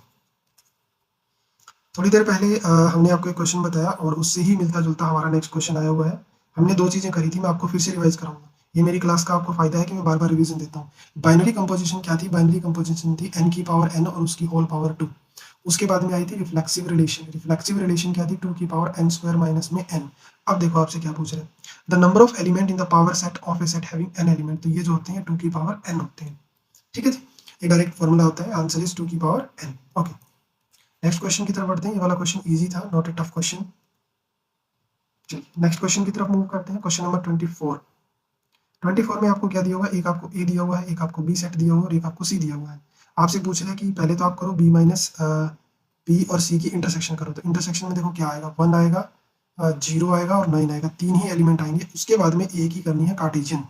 थोड़ी देर पहले हमने आपको एक क्वेश्चन बताया और उससे ही मिलता जुलता हमारा नेक्स्ट क्वेश्चन आया हुआ है। हमने दो चीजें करी थी, मैं आपको फिर से रिवाइज कराऊंगा। ये मेरी क्लास का आपको फायदा है कि मैं बार बार रिवीजन देता हूँ। बाइनरी कंपोजिशन क्या थी, बाइनरी कंपोजिशन थी n की पावर n और उसकी होल पावर 2। उसके बाद में आई थी रिफ्लेक्सिव रिलेशन। रिफ्लेक्सिव रिलेशन क्या थी, 2 की पावर n स्क्वायर माइनस में n। अब देखो आपसे क्या पूछ रहे हैं, the number of element in the power set of A set having n element. तो ये जो होते हैं 2 की पावर n होते हैं, ठीक है जी। ये डायरेक्ट फॉर्मूला होता है, आंसर इज 2 की power n। Okay, next question की तरफ बढ़ते हैं। ये वाला क्वेश्चन इजी था, नॉट ए टफ क्वेश्चन। चलिए नेक्स्ट क्वेश्चन की तरफ मूव करते हैं। Question number 24। 24 में आपको क्या दिया हुआ है, एक आपको ए दिया हुआ है, एक आपको बी सेट दिया हुआ है और एक आपको सी दिया हुआ है। आपसे पूछ रहा है कि पहले तो आप करो बी माइनस बी और सी की इंटरसेक्शन करो। तो इंटरसेक्शन में देखो क्या आएगा, 1 आएगा, 0 आएगा और 9 आएगा, तीन ही एलिमेंट आएंगे। उसके बाद में ए की करनी है कार्टेशियन।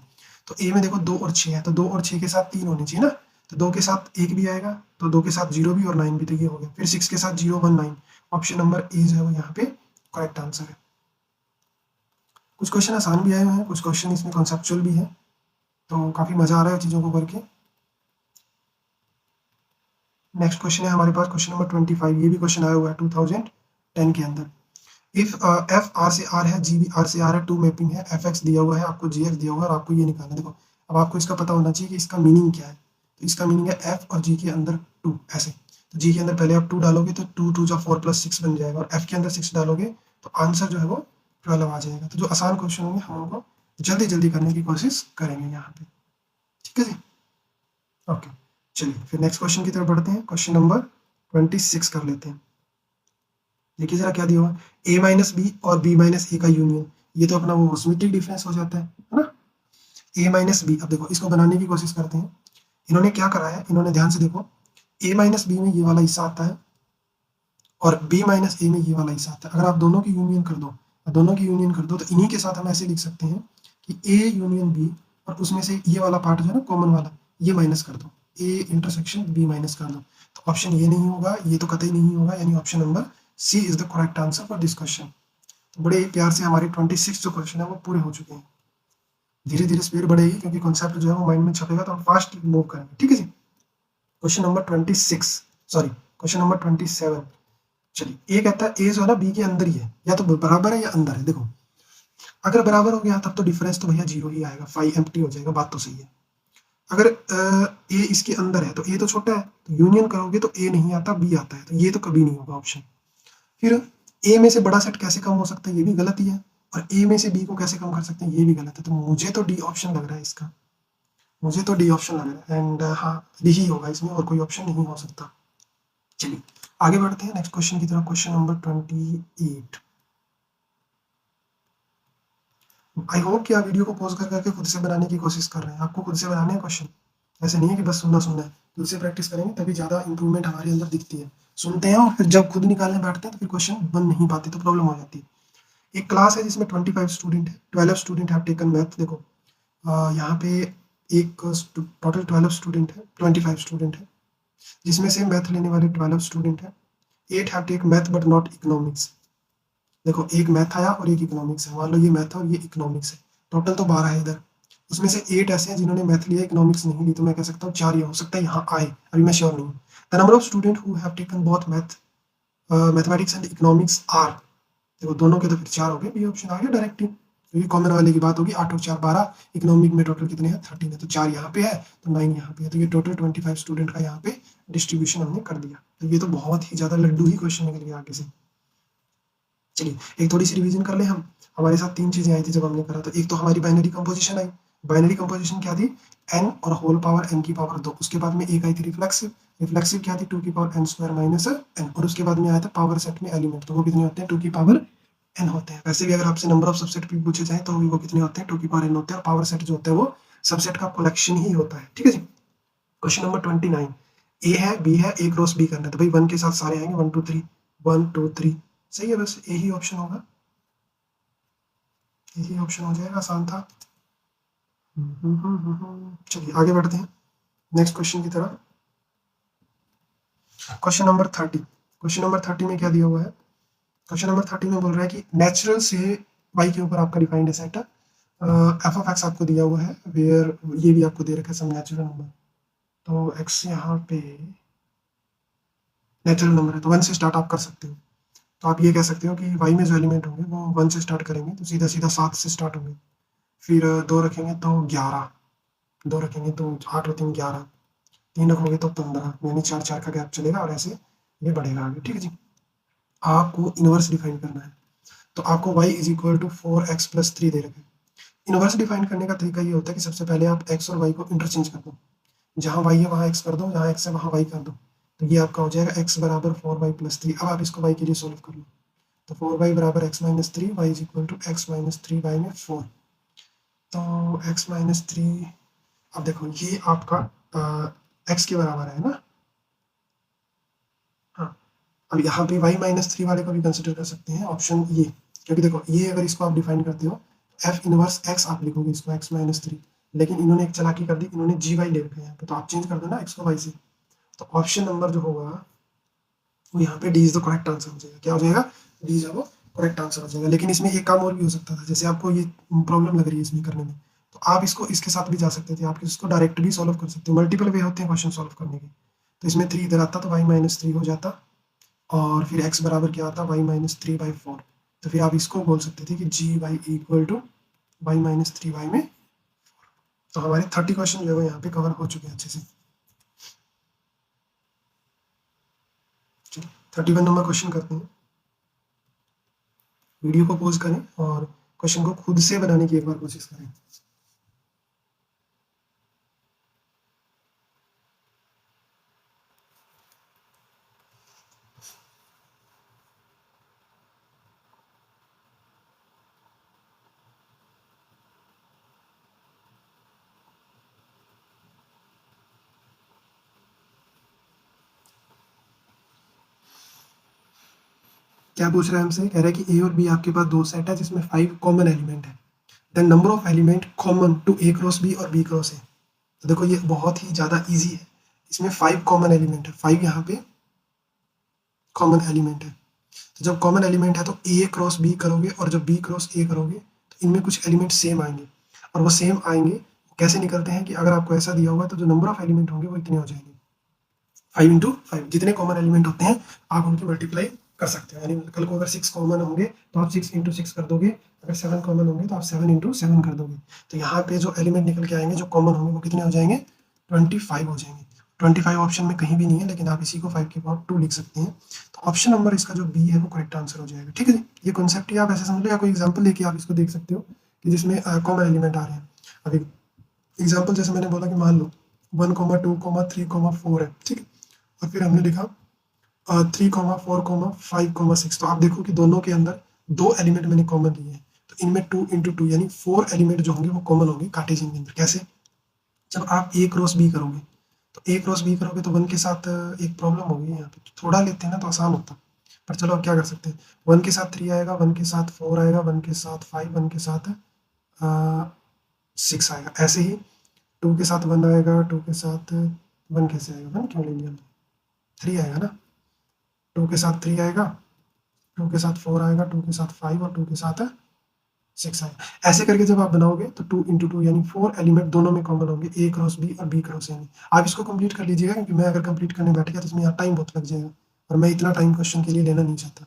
तो ए में देखो 2 और 6 है, तो 2 और 6 के साथ 3 होनी चाहिए ना, तो 2 के साथ 1 भी आएगा, तो 2 के साथ 0 भी और 9 भी, तो ये हो गया। फिर 6 के साथ 0 1 9, ऑप्शन नंबर ए जो है वो यहाँ पे करेक्ट आंसर है। कुछ क्वेश्चन आसान भी आए हुए हैं, कुछ क्वेश्चन इसमें कॉन्सेप्चुअल भी है, तो काफ़ी मज़ा आ रहा है चीज़ों को करके। नेक्स्ट क्वेश्चन है हमारे पास क्वेश्चन नंबर 25। ये भी क्वेश्चन आया हुआ है 2010 के अंदर। इफ एफ आर से आर है, जी भी आर से आर है, टू मैपिंग है, एफ एक्स दिया हुआ है, आपको जी एक्स दिया हुआ है और आपको ये निकालना है। देखो अब आपको इसका पता होना चाहिए कि इसका मीनिंग क्या है। तो इसका मीनिंग है एफ और जी के अंदर 2 ऐसे। तो जी के अंदर पहले आप 2 डालोगे तो 2 2 जा 4 + 6 बन जाएगा, और एफ के अंदर 6 डालोगे तो आंसर जो है वो 12 आ जाएगा। तो जो आसान क्वेश्चन होंगे हम उनको जल्दी जल्दी करने की कोशिश करेंगे यहाँ पे, ठीक है जी। ओके, चलिए फिर नेक्स्ट क्वेश्चन की तरफ बढ़ते हैं। क्वेश्चन नंबर 26 कर लेते हैं। देखिए जरा क्या दिया हुआ, a माइनस बी और b माइनस ए का यूनियन। ये तो अपना वो सिमेट्रिक डिफरेंस हो जाता है ना, a माइनस बी। अब देखो इसको बनाने की कोशिश करते हैं। इन्होंने क्या करा है, इन्होंने ध्यान से देखो, a माइनस बी में ये वाला हिस्सा आता है और b माइनस ए में ये वाला हिस्सा आता है। अगर आप दोनों की यूनियन कर दो, तो इन्हीं के साथ हम ऐसे लिख सकते हैं कि a यूनियन b, और उसमें से ये वाला पार्ट जो है ना कॉमन वाला, ये माइनस कर दो, a इंटरसेक्शन b माइनस कर दो। तो ऑप्शन ये नहीं होगा, ये तो कतई नहीं होगा, यानी option number C is the correct answer for this question. तो बड़े प्यार से हमारे 26 जो क्वेश्चन है वो पूरे हो चुके हैं। धीरे धीरे स्पीड बढ़ेगी क्योंकि कॉन्सेप्ट जो है वो माइंड में छपेगा, तो हम फास्ट मूव करेंगे, ठीक है जी। Question number 26, sorry question number 27। चलिए, ए कहता है ए जो है ना बी के अंदर ही है, या तो बराबर है या अंदर है। देखो अगर बराबर हो गया तब तो डिफरेंस तो भैया 0 ही आएगा, 5 एम्प्टी हो जाएगा, बात तो सही है। अगर ए इसके अंदर है तो ए तो छोटा है, तो यूनियन करोगे तो ए नहीं आता, बी आता है, तो ये तो कभी नहीं होगा ऑप्शन। फिर ए में से बड़ा सेट कैसे कम हो सकता है, ये भी गलत ही है, और ए में से बी को कैसे कम कर सकते हैं, ये भी गलत है। तो मुझे तो डी ऑप्शन लग रहा है इसका, मुझे तो डी ऑप्शन लग रहा है, एंड हाँ डी ही होगा इसमें, और कोई ऑप्शन नहीं हो सकता। चलिए आगे बढ़ते हैं नेक्स्ट क्वेश्चन की तरफ। Question number 28। आई होप कि आप वीडियो को पॉज कर करके खुद से बनाने की कोशिश कर रहे हैं। आपको खुद से बनाने हैं क्वेश्चन, ऐसे नहीं है कि बस सुनना है। खुद से प्रैक्टिस करेंगे तभी ज़्यादा इंप्रूवमेंट हमारे अंदर दिखती है। सुनते हैं और फिर जब खुद निकालने बैठते हैं तो फिर क्वेश्चन बन नहीं पाते, तो प्रॉब्लम हो जाती है। एक क्लास है जिसमें 25 स्टूडेंट है, 12 स्टूडेंट हैव टेकन मैथ। देखो यहाँ पे एक टोटल 12 स्टूडेंट है, 25 स्टूडेंट है, जिसमें से मैथ लेने वाले 12 स्टूडेंट है। 8 have take math but not economics. देखो एक मैथ आया और एक इकोनॉमिक्स है, मान लो ये मैथ है और ये इकोनॉमिक्स है, टोटल तो 12 है इधर। उसमें से 8 ऐसे हैं जिन्होंने मैथ लिया, इकोनॉमिक्स नहीं ली, तो मैं कह सकता हूँ 4 ये हो सकता है यहाँ आए, अभी मैं श्योर नहीं हूँ। The number of student who have taken both mathematics and economics are. देखो दोनों के तो फिर 4 हो गए, बी ऑप्शन आ गया डायरेक्ट ही। क्योंकि कॉमन वाले की बात होगी, 8 और 4 12, इकोनॉमिक में टोटल कितने हैं 13 है, तो 4 यहाँ पे है तो 9 यहाँ पे है, तो ये टोटल 25 स्टूडेंट का यहाँ पे डिस्ट्रीब्यूशन हमने कर दिया। तो ये तो बहुत ही ज्यादा लड्डू ही क्वेश्चन निकल गया आगे से। चलिए एक थोड़ी सी रिवीजन कर ले हम। हमारे साथ 3 चीजें आई थी जब हमने करा, तो एक तो हमारी बाइनरी कंपोजिशन आई। बाइनरी कंपोजिशन क्या थी, n और होल पावर n की पावर 2। उसके बाद में एक आई थी रिफ्लेक्सिव। रिफ्लेक्सिव क्या थी, 2 की power n square minus n। और उसके बाद में आया था पावर सेट में एलिमेंट, तो वो कितने होते हैं 2 की पावर n होते हैं। वैसे भी अगर आपसे नंबर ऑफ सबसेट भी पूछे जाए तो वो कितने होते हैं 2 की पावर n होते हैं, और पावर सेट जो होता है वो सबसेट का कलेक्शन ही होता है। ठीक है जी। क्वेश्चन नंबर 29, ए है बी है, ए क्रॉस बी करना है, तो भाई 1 के साथ सारे आएंगे 1 2 3 1 2 3, सही है, बस यही ऑप्शन होगा, यही ऑप्शन हो जाएगा, आसान था। चलिए आगे बढ़ते हैं नेक्स्ट क्वेश्चन की तरफ। क्वेश्चन नंबर 30, क्वेश्चन नंबर 30 में क्या दिया हुआ है, क्वेश्चन नंबर 30 में बोल रहा है कि नेचुरल से y के ऊपर आपका डिफाइंड है सेट एफ ऑफ एक्स आपको दिया हुआ है, वेयर ये भी आपको दे रखा है सब नेचुरल नंबर, तो x यहाँ पे नेचुरल नंबर है तो 1 से स्टार्ट आप कर सकते हो। तो आप ये कह सकते हो कि y में जो एलिमेंट होंगे वो 1 से स्टार्ट करेंगे तो सीधा सीधा 7 से स्टार्ट होंगे, फिर 2 रखेंगे तो 11, 2 रखेंगे तो 8 और 3 11, 3 रखोगे तो 15, यानी 4 4 का गैप चलेगा और ऐसे ये बढ़ेगा आगे। ठीक है जी। आपको इनवर्स डिफाइन करना है, तो आपको y is equal to 4x plus 3 दे रखे। इनवर्स डिफाइन करने का तरीका ये होता है कि सबसे पहले आप x और y को इंटरचेंज कर दो, जहाँ y है वहाँ x कर दो, जहाँ x है वहाँ y कर दो, तो ये आपका हो जाएगा x बराबर 4y प्लस 3। अब आप इसको y के लिए सोल्व कर लो, तो 4y बराबर x minus 3, y is equal to x minus 3y में 4, तो x माइनस 3, अब देखो ये आपका x के बराबर है ना, हाँ। अब यहाँ पे y माइनस 3 वाले को भी कंसिडर कर सकते हैं ऑप्शन ये, क्योंकि देखो ये अगर इसको आप डिफाइन करते हो f इनवर्स x आप लिखोगे इसको x माइनस 3, लेकिन इन्होंने एक चालाकी कर दी, इन्होंने gy ले रखा है यहाँ पे, तो आप चेंज कर दो ना x को y से, तो ऑप्शन नंबर जो होगा वो यहाँ पे D is the correct answer हो जाएगा। क्या हो जाएगा, डी इज वो करेक्ट आंसर हो जाएगा। लेकिन इसमें एक काम और भी हो सकता था, जैसे आपको ये प्रॉब्लम लग रही है इसमें करने में, तो आप इसको इसके साथ भी जा सकते थे, आप इसको डायरेक्ट भी सॉल्व कर सकते हो, मल्टीपल वे होते हैं क्वेश्चन सॉल्व करने के। तो इसमें 3 इधर आता तो y माइनस 3 हो जाता, और फिर x बराबर क्या आता y माइनस 3/4, तो फिर आप इसको बोल सकते थे कि g y equal to y minus 3y में 4। तो हमारे 30 क्वेश्चन जो है यहाँ पे कवर हो चुके हैं अच्छे से। 31 नंबर क्वेश्चन करते हैं। वीडियो को पॉज करें और क्वेश्चन को खुद से बनाने की एक बार कोशिश करें। क्या पूछ रहा है हमसे, कह रहा है कि ए और बी आपके पास 2 सेट है जिसमें 5 कॉमन एलिमेंट है, then number of element common to A cross B और बी क्रॉस ए। तो देखो ये बहुत ही ज़्यादा इजी है, इसमें 5 कॉमन एलिमेंट है, 5 यहाँ पे कॉमन एलिमेंट है। तो जब कॉमन एलिमेंट है तो ए क्रॉस बी करोगे और जब बी क्रॉस ए करोगे तो इनमें कुछ एलिमेंट सेम आएंगे, और वो सेम आएंगे कैसे निकलते हैं कि अगर आपको ऐसा दिया हुआ तो जो नंबर ऑफ एलिमेंट होंगे वो इतने हो जाएंगे, 5 इंटू 5, जितने कॉमन एलिमेंट होते हैं आप उनकी मल्टीप्लाई कर सकते हो। यानी कल को अगर 6 कॉमन होंगे तो आप 6 इंटू 6 कर दोगे, अगर 7 कॉमन होंगे तो आप 7 इंटू 7 कर दोगे। तो यहाँ पे जो एलिमेंट निकल के आएंगे जो कॉमन होंगे वो कितने हो जाएंगे 25 हो जाएंगे। 25 ऑप्शन में कहीं भी नहीं है, लेकिन आप इसी को 5 की पावर 2 लिख सकते हैं। तो ऑप्शन नंबर इसका जो बी है वो करेक्ट आंसर हो जाएगा। ठीक है जी, ये कॉन्सेप्ट ही आप ऐसे समझ लो, या कोई एग्जाम्पल लेके आप इसको देख सकते हो कि जिसमें कॉमन एलिमेंट आ रहे हैं। अभी एग्जाम्पल जैसे मैंने बोला कि मान लो 1,2,3,4 है, ठीक है, और फिर हमने लिखा 3,4,5,6, तो आप देखो कि दोनों के अंदर 2 एलिमेंट मैंने कॉमन लिए हैं, तो इनमें 2 इंटू 2 यानी 4 एलिमेंट जो होंगे वो कॉमन होंगे कार्टेशियन के अंदर। कैसे, जब आप ए क्रॉस बी करोगे तो ए क्रॉस बी करोगे तो 1 के साथ एक प्रॉब्लम होगी, यहाँ पे थोड़ा लेते हैं ना तो आसान होता, पर चलो अब क्या कर सकते हैं, 1 के साथ 3 आएगा, 1 के साथ 4 आएगा, 1 के साथ 5, 1 के साथ 6 आएगा। ऐसे ही 2 के साथ 1 आएगा, 2 के साथ 1 कैसे आएगा, 1 क्यों ले लिया, 3 आएगा ना, 2 के साथ 3 आएगा, 2 के साथ 4 आएगा, 2 के साथ 5 और 2 के साथ 6 आएगा। ऐसे करके जब आप बनाओगे तो 2 इंटू 2 यानी 4 एलिमेंट दोनों में कॉमन होंगे, ए क्रॉस बी और बी क्रॉस ए में। आप इसको कंप्लीट कर लीजिएगा, क्योंकि मैं अगर कंप्लीट करने बैठ गया तो इसमें यहाँ टाइम बहुत लग जाएगा और मैं इतना टाइम क्वेश्चन के लिए लेना नहीं चाहता।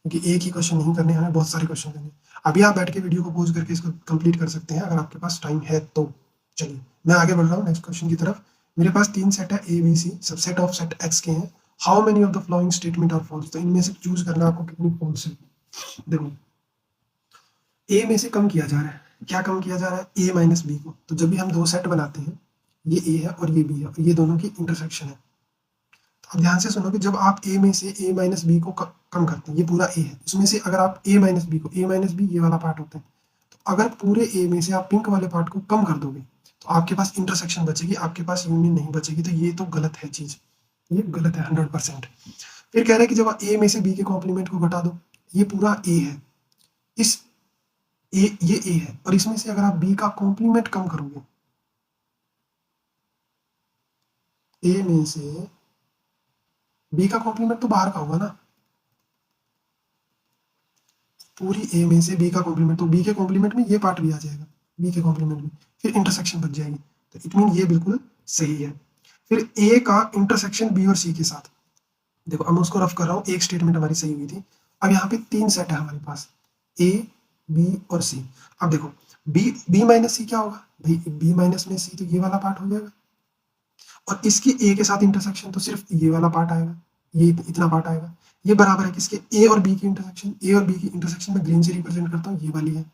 क्योंकि एक ही क्वेश्चन नहीं करने, हमें बहुत सारे क्वेश्चन करने। अभी आप बैठ के वीडियो को पॉज करके इसको कंप्लीट कर सकते हैं अगर आपके पास टाइम है तो। चलिए मैं आगे बढ़ रहा हूँ नेक्स्ट क्वेश्चन की तरफ। मेरे पास 3 सेट है A B C, subset of set X के हैं। How many of the following statement are false? तो इनमें से चूज करना आपको कितनी फॉल्स है। देखो ए में से कम किया जा रहा है, क्या कम किया जा रहा है, ए माइनस बी को। तो जब भी हम दो सेट बनाते हैं, ये ए है और ये बी है और ये दोनों की इंटरसेक्शन है। तो अब ध्यान से सुनो कि जब आप ए में से ए माइनस बी को कम करते हैं, ये पूरा ए है, उसमें से अगर आप ए माइनस बी को, ए माइनस बी ये वाला पार्ट होता है, तो अगर पूरे ए में से आप पिंक वाले पार्ट को कम कर दोगे तो आपके पास इंटरसेक्शन बचेगी, आपके पास यूनियन नहीं बचेगी। तो ये तो गलत है चीज, ये गलत है 100%। फिर कह रहे हैं कि जब आप ए में से बी के कॉम्प्लीमेंट को घटा दो, ये पूरा ए है, इस ये ए है और इसमें से अगर आप बी का कॉम्प्लीमेंट कम करोगे, ए में से बी का कॉम्प्लीमेंट तो बाहर का होगा ना, पूरी ए में से बी का कॉम्प्लीमेंट, तो बी के कॉम्प्लीमेंट में ये पार्ट भी आ जाएगा, बी के कॉम्प्लीमेंट में, फिर इंटरसेक्शन बच जाएगी। तो इट मीन ये बिल्कुल सही है। फिर ए का इंटरसेक्शन बी और सी के साथ, देखो अब मैं उसको रफ कर रहा हूँ, एक स्टेटमेंट हमारी सही हुई थी। अब यहाँ पे 3 सेट है हमारे पास, ए बी और सी। अब देखो बी माइनस सी क्या होगा भाई, बी माइनस में सी तो ये वाला पार्ट हो जाएगा, और इसकी ए के साथ इंटरसेक्शन तो सिर्फ ये वाला पार्ट आएगा, ये इतना पार्ट आएगा। ये बराबर है किसके, ए और बी की इंटरसेक्शन, ए और बी की इंटरसेक्शन में ग्रीन से रिप्रेजेंट करता हूँ, ये वाली है,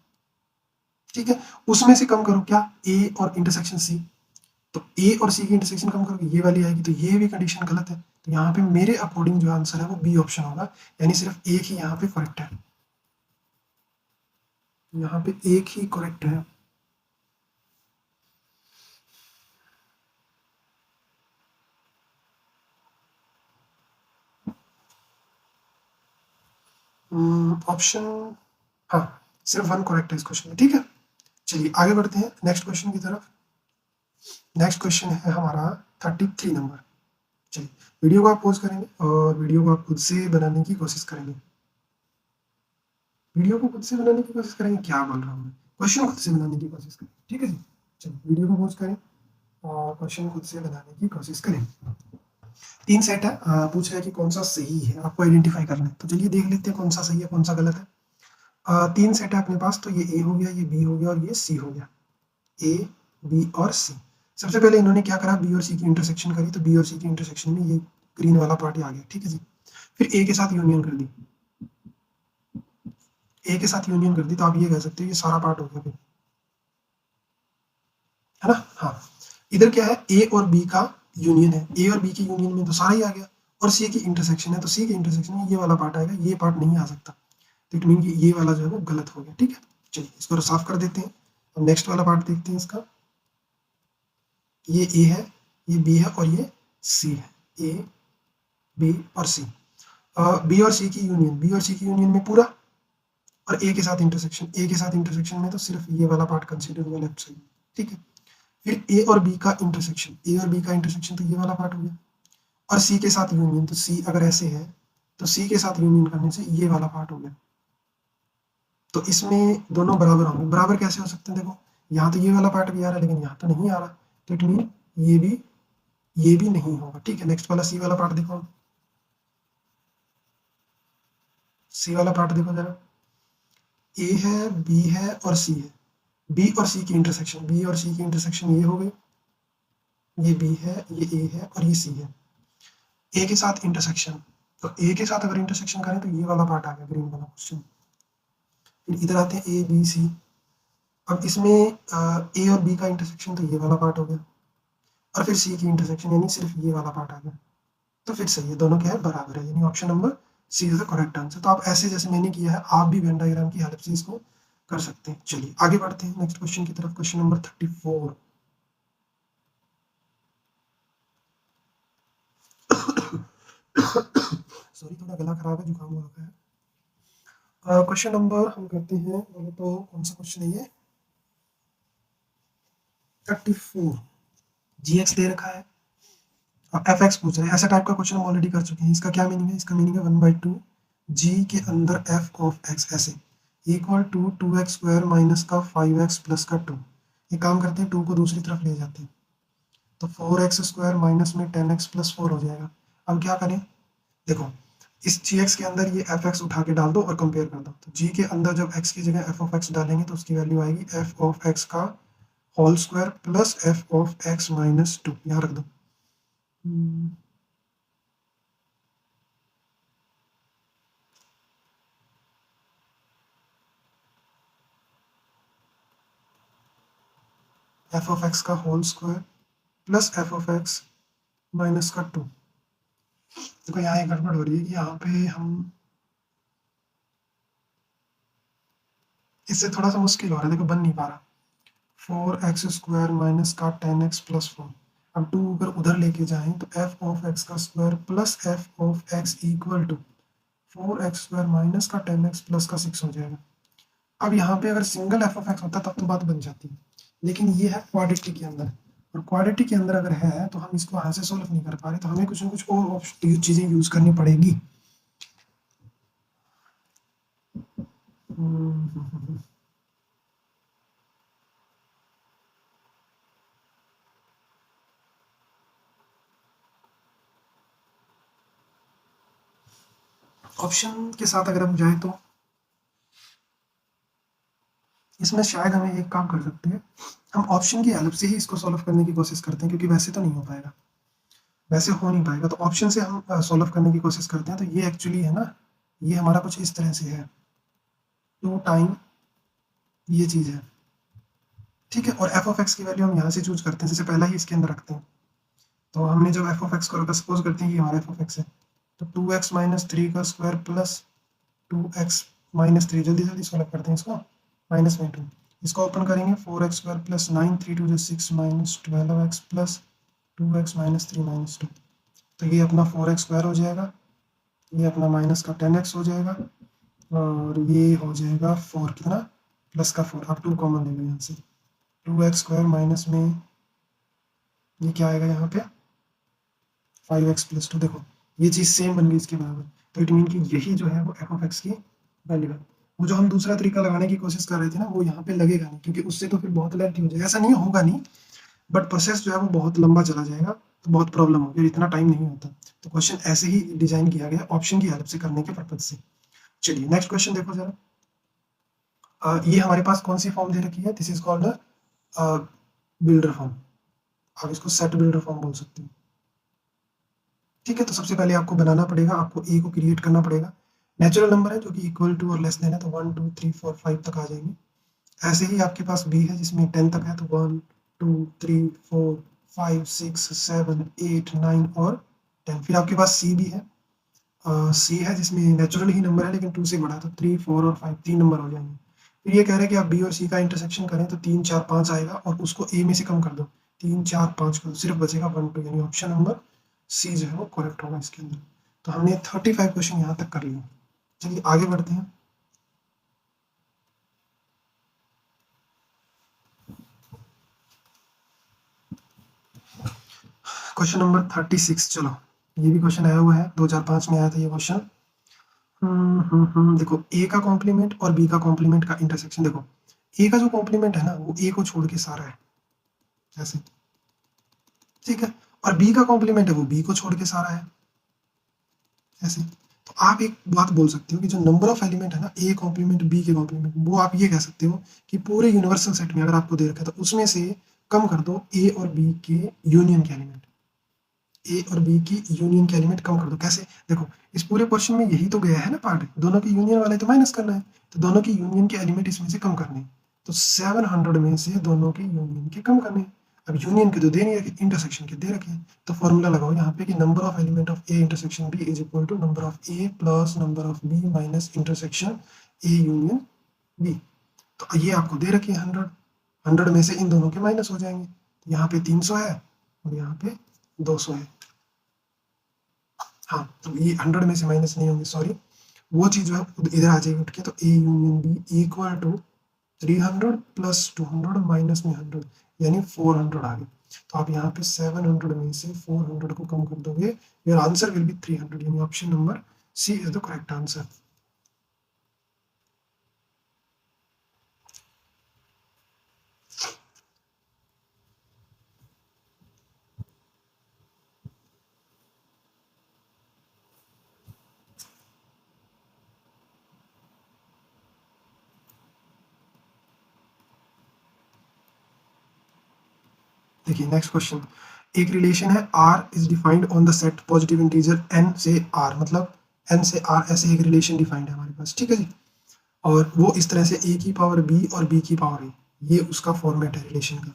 ठीक है। उसमें से कम करो क्या, ए और इंटरसेक्शन सी, तो ए और सी की इंटरसेक्शन कम करोगे ये वाली आएगी, तो ये भी कंडीशन गलत है। तो यहाँ पे मेरे अकॉर्डिंग जो आंसर है वो बी ऑप्शन होगा, यानी सिर्फ एक ही यहाँ पे करेक्ट है, यहाँ पे एक ही करेक्ट है। ऑप्शन, हाँ सिर्फ वन करेक्ट है इस क्वेश्चन में, ठीक है। चलिए आगे बढ़ते हैं नेक्स्ट क्वेश्चन की तरफ। नेक्स्ट क्वेश्चन है हमारा 33 नंबर। चलिए वीडियो को आप पॉज करेंगे और वीडियो को आप खुद से बनाने की कोशिश करेंगे, वीडियो को खुद से बनाने की कोशिश करेंगे, क्या बोल रहा हूँ मैं, क्वेश्चन खुद से बनाने की कोशिश करें, ठीक है जी। चलिए वीडियो को पॉज करें और क्वेश्चन खुद से बनाने की कोशिश करें। 3 सेट है, पूछ रहा है कि कौन सा सही है, आपको आइडेंटिफाई करना है। तो चलिए देख लेते हैं कौन सा सही है कौन सा गलत है। 3 सेट है अपने पास, तो ये ए हो गया, ये बी हो गया और ये सी हो गया, ए बी और सी। सबसे पहले इन्होंने क्या करा, बी और सी की इंटरसेक्शन करी, तो बी और सी की इंटरसेक्शन में ये ग्रीन वाला पार्ट आ गया, ठीक है जी। फिर ए के साथ यूनियन कर दी, ए के साथ यूनियन कर दी, तो आप ये कह सकते हो ये सारा पार्ट हो गया फिर, है ना। हाँ इधर क्या है, ए और बी का यूनियन है, ए और बी की यूनियन में तो सारा ही आ गया, और सी की इंटरसेक्शन है, तो सी के इंटरसेक्शन में ये वाला पार्ट आएगा, ये पार्ट नहीं आ सकता। तो इट मीन कि ये वाला जो है वो गलत हो गया, ठीक है। चलिए इसको साफ कर देते हैं। अब नेक्स्ट वाला पार्ट देखते हैं इसका, ये ए है, ये बी है और ये सी है, ए बी और सी। बी और सी की यूनियन, बी और सी की यूनियन में पूरा, और ए के साथ इंटरसेक्शन, ए के साथ इंटरसेक्शन में तो सिर्फ ये वाला पार्ट कंसीडर हुआ लेफ्ट साइड, ठीक है। फिर ए और बी का इंटरसेक्शन, ए और बी का इंटरसेक्शन तो ये वाला पार्ट हो गया, और सी के साथ यूनियन, तो सी अगर ऐसे है तो सी के साथ यूनियन करने से ये वाला पार्ट हो गया। तो इसमें दोनों बराबर होंगे, बराबर कैसे हो सकते हैं, देखो यहाँ तो ये वाला पार्ट भी आ रहा है लेकिन यहाँ तो नहीं आ रहा, तो इट मीन ये भी नहीं होगा, ठीक है। नेक्स्ट वाला सी वाला पार्ट देखो, सी वाला पार्ट देखो जरा, ए है बी है और सी है, बी और सी की इंटरसेक्शन, बी और सी की इंटरसेक्शन ये हो गई, ये बी है, ये ए है और ये सी है। ए के साथ इंटरसेक्शन, तो ए के साथ अगर इंटरसेक्शन करें तो ये वाला पार्ट आ गया ग्रीन वाला क्वेश्चन। फिर इधर आते हैं ए बी सी, अब इसमें ए और बी का इंटरसेक्शन तो ये वाला पार्ट हो गया, और फिर सी की इंटरसेक्शन यानी सिर्फ ये वाला पार्ट आ गया, तो फिर सही है, दोनों क्या है बराबर है, यानी option number C is the correct answer. तो आप ऐसे जैसे मैंने किया है आप भी वेन डायग्राम की हेल्प से इसको कर सकते हैं। चलिए आगे बढ़ते हैं नेक्स्ट क्वेश्चन की तरफ, क्वेश्चन नंबर 34। सॉरी थोड़ा गला खराब है, जुकाम हो रखा है। क्वेश्चन नंबर हम करते हैं, बोले तो कौन सा क्वेश्चन है ये, 34। जी एक्स दे रखा है, एफ एक्स पूछ रहे हैं, ऐसा टाइप का क्वेश्चन हम ऑलरेडी कर चुके हैं। इसका क्या मीनिंग है, इसका मीनिंग है 1/2 जी के अंदर एफ ऑफ एक्स ऐसे equal to 2x square minus का 5x प्लस का 2। ये काम करते हैं, 2 को दूसरी तरफ ले जाते हैं, तो 4x स्क्वायर माइनस में 10x प्लस 4 हो जाएगा। अब क्या करें, देखो इस जी एक्स के अंदर ये एफ एक्स उठा के डाल दो और कंपेयर कर दो। तो जी के अंदर जब एक्स की जगह एफ ऑफ एक्स डालेंगे तो उसकी वैल्यू आएगी एफ ऑफ एक्स का whole square plus f of x minus two, यहाँ रख दो। एफ ऑफ एक्स का whole square plus f of x minus का टू। देखो यहाँ एक गड़बड़ हो रही है कि यहाँ पे हम इससे थोड़ा सा मुश्किल हो रहा है, देखो बन नहीं पा रहा। 4x² माइनस का 10x प्लस 4। अब टू अगर उधर लेके जाएं तो एफ ऑफ एक्स का square plus f of x equal to 4x² minus का 10x प्लस का 6 हो जाएगा। अब यहाँ पे अगर सिंगल एफ ऑफ एक्स होता तब तो बात बन जाती है, लेकिन ये है क्वाड्रेटिक के अंदर, और क्वाड्रेटिक के अंदर अगर है तो हम इसको यहाँ से सोल्व नहीं कर पा रहे, तो हमें कुछ ना कुछ और चीज़ें यूज करनी पड़ेगी। ऑप्शन के साथ अगर हम जाए तो इसमें शायद हमें एक काम कर सकते हैं, हम ऑप्शन की हेल्प से ही इसको सॉल्व करने की कोशिश करते हैं, क्योंकि वैसे तो नहीं हो पाएगा, वैसे हो नहीं पाएगा। तो ऑप्शन से हम सॉल्व करने की कोशिश करते हैं। तो ये एक्चुअली है ना, ये हमारा कुछ इस तरह से है, 2 टाइम ये चीज़ है, ठीक है। और एफ ऑफ एक्स की वैल्यू हम यहाँ से चूज करते हैं, जैसे पहला ही इसके अंदर रखते हैं। तो हमने जब एफ ऑफ एक्स को रखा, सपोज करते हैं ये हमारा एफ ऑफ एक्स है, तो 2x माइनस थ्री का square plus 2x minus three, जल्दी जल्दी सॉल्व करते हैं इसको, माइनस में 2, इसको ओपन करेंगे 4x² plus 9 3 2 6 minus 12x plus 2x minus 3 minus 2। तो ये अपना 4x² हो जाएगा, ये अपना माइनस का 10x हो जाएगा, और ये हो जाएगा 4 कितना प्लस का 4। आप 2 कॉमन ले लो यहाँ से, 2x² माइनस में ये क्या आएगा यहाँ पे 5x प्लस 2। देखो ये चीज़ सेम बन गई इसके बराबर, तो इट मीन कि यही जो है वो एफ ऑफ एक्स की वैल्यू है। वो जो हम दूसरा तरीका लगाने की कोशिश कर रहे थे ना, वो यहाँ पे लगेगा नहीं, क्योंकि उससे तो फिर बहुत लेंथी हो जाएगा। ऐसा नहीं होगा नहीं, बट प्रोसेस जो है वो बहुत लंबा चला जाएगा, तो बहुत प्रॉब्लम होगी, इतना टाइम नहीं होता। तो क्वेश्चन ऐसे ही डिजाइन किया गया ऑप्शन की हेल्प से करने के पर्पज से। चलिए नेक्स्ट क्वेश्चन देखो जरा। ये हमारे पास कौन सी फॉर्म दे रखी है, this is called builder form, आप इसको सेट बिल्डर फॉर्म बोल सकते हैं, ठीक है। तो सबसे पहले आपको बनाना पड़ेगा, आपको ए को क्रिएट करना पड़ेगा। नेचुरल नंबर है जो कि इक्वल टू और लेस देन है, तो 1 2 3 4 5 तक आ जाएंगे। ऐसे ही आपके पास बी है जिसमें 10 तक है, तो 1 2 3 4 5 6 7 8 9 और 10। फिर आपके पास सी भी है, सी है जिसमें नेचुरल ही नंबर है लेकिन 2 से बड़ा, तो 3 4 और 5 तीन नंबर हो जाएंगे। फिर ये कह रहे हैं कि आप बी और सी का इंटरसेक्शन करें तो 3 4 5 आएगा, और उसको ए में से कम कर दो, 3 4 5 को सिर्फ बचेगा 1 2, यानी ऑप्शन नंबर सी जो है वो करेक्ट होगा इसके अंदर। तो हमने 35 क्वेश्चन यहाँ तक कर लिया। चलिए आगे बढ़ते हैं। क्वेश्चन नंबर 36, चलो ये भी क्वेश्चन आया हुआ है, 2005 में आया था ये क्वेश्चन। देखो ए का कॉम्प्लीमेंट और बी का कॉम्प्लीमेंट का इंटरसेक्शन। देखो ए का जो कॉम्प्लीमेंट है ना वो ए को छोड़ के सारा है, ऐसे, ठीक है। और बी का कॉम्प्लीमेंट है वो बी को छोड़ के सारा है, ऐसे। तो आप एक बात बोल सकते हो कि जो नंबर ऑफ एलिमेंट है ना, ए कॉम्प्लीमेंट बी के कॉम्प्लीमेंट, वो आप ये कह सकते हो कि पूरे यूनिवर्सल सेट में अगर आपको दे रखा है तो उसमें से कम कर दो ए और बी के यूनियन के एलिमेंट, ए और बी की यूनियन के एलिमेंट कम कर दो। कैसे, देखो इस पूरे क्वेश्चन में यही तो गया है ना पार्ट, दोनों की यूनियन वाले तो माइनस करना है, तो दोनों की यूनियन के एलिमेंट इसमें से कम करने हैं। तो 700 में से दोनों के यूनियन के कम करने हैं। अब यूनियन के तो दे नहीं रखे, इंटरसेक्शन के दे रखे हैं, तो फॉर्मूला लगाओ यहाँ पे कि number of element of A intersection B is equal to number of A plus number of B minus intersection A union B. तो ये आपको दे रखी है 100, 100 में से इन दोनों के माइनस हो जाएंगे, तो यहाँ पे 300 है और यहाँ पे 200 है। हाँ, तो ये 100 में से माइनस नहीं होंगे, सॉरी, वो चीज जो है इधर आ जाएगी उठ के, तो A union B equal to 300 plus 200 minus में 100, यानी 400 आ गए। तो आप यहाँ पे 700 में से 400 को कम कर दोगे, योर आंसर विल बी 300, यानी option number C is the correct answer. देखिए नेक्स्ट क्वेश्चन, एक रिलेशन है R is defined on the set positive integer N से आर, मतलब एन से आर ऐसे एक रिलेशन डिफाइंड है हमारे पास, ठीक है जी। और वो इस तरह से ए की पावर बी और बी की पावर ए, ये उसका फॉर्मेट है रिलेशन का।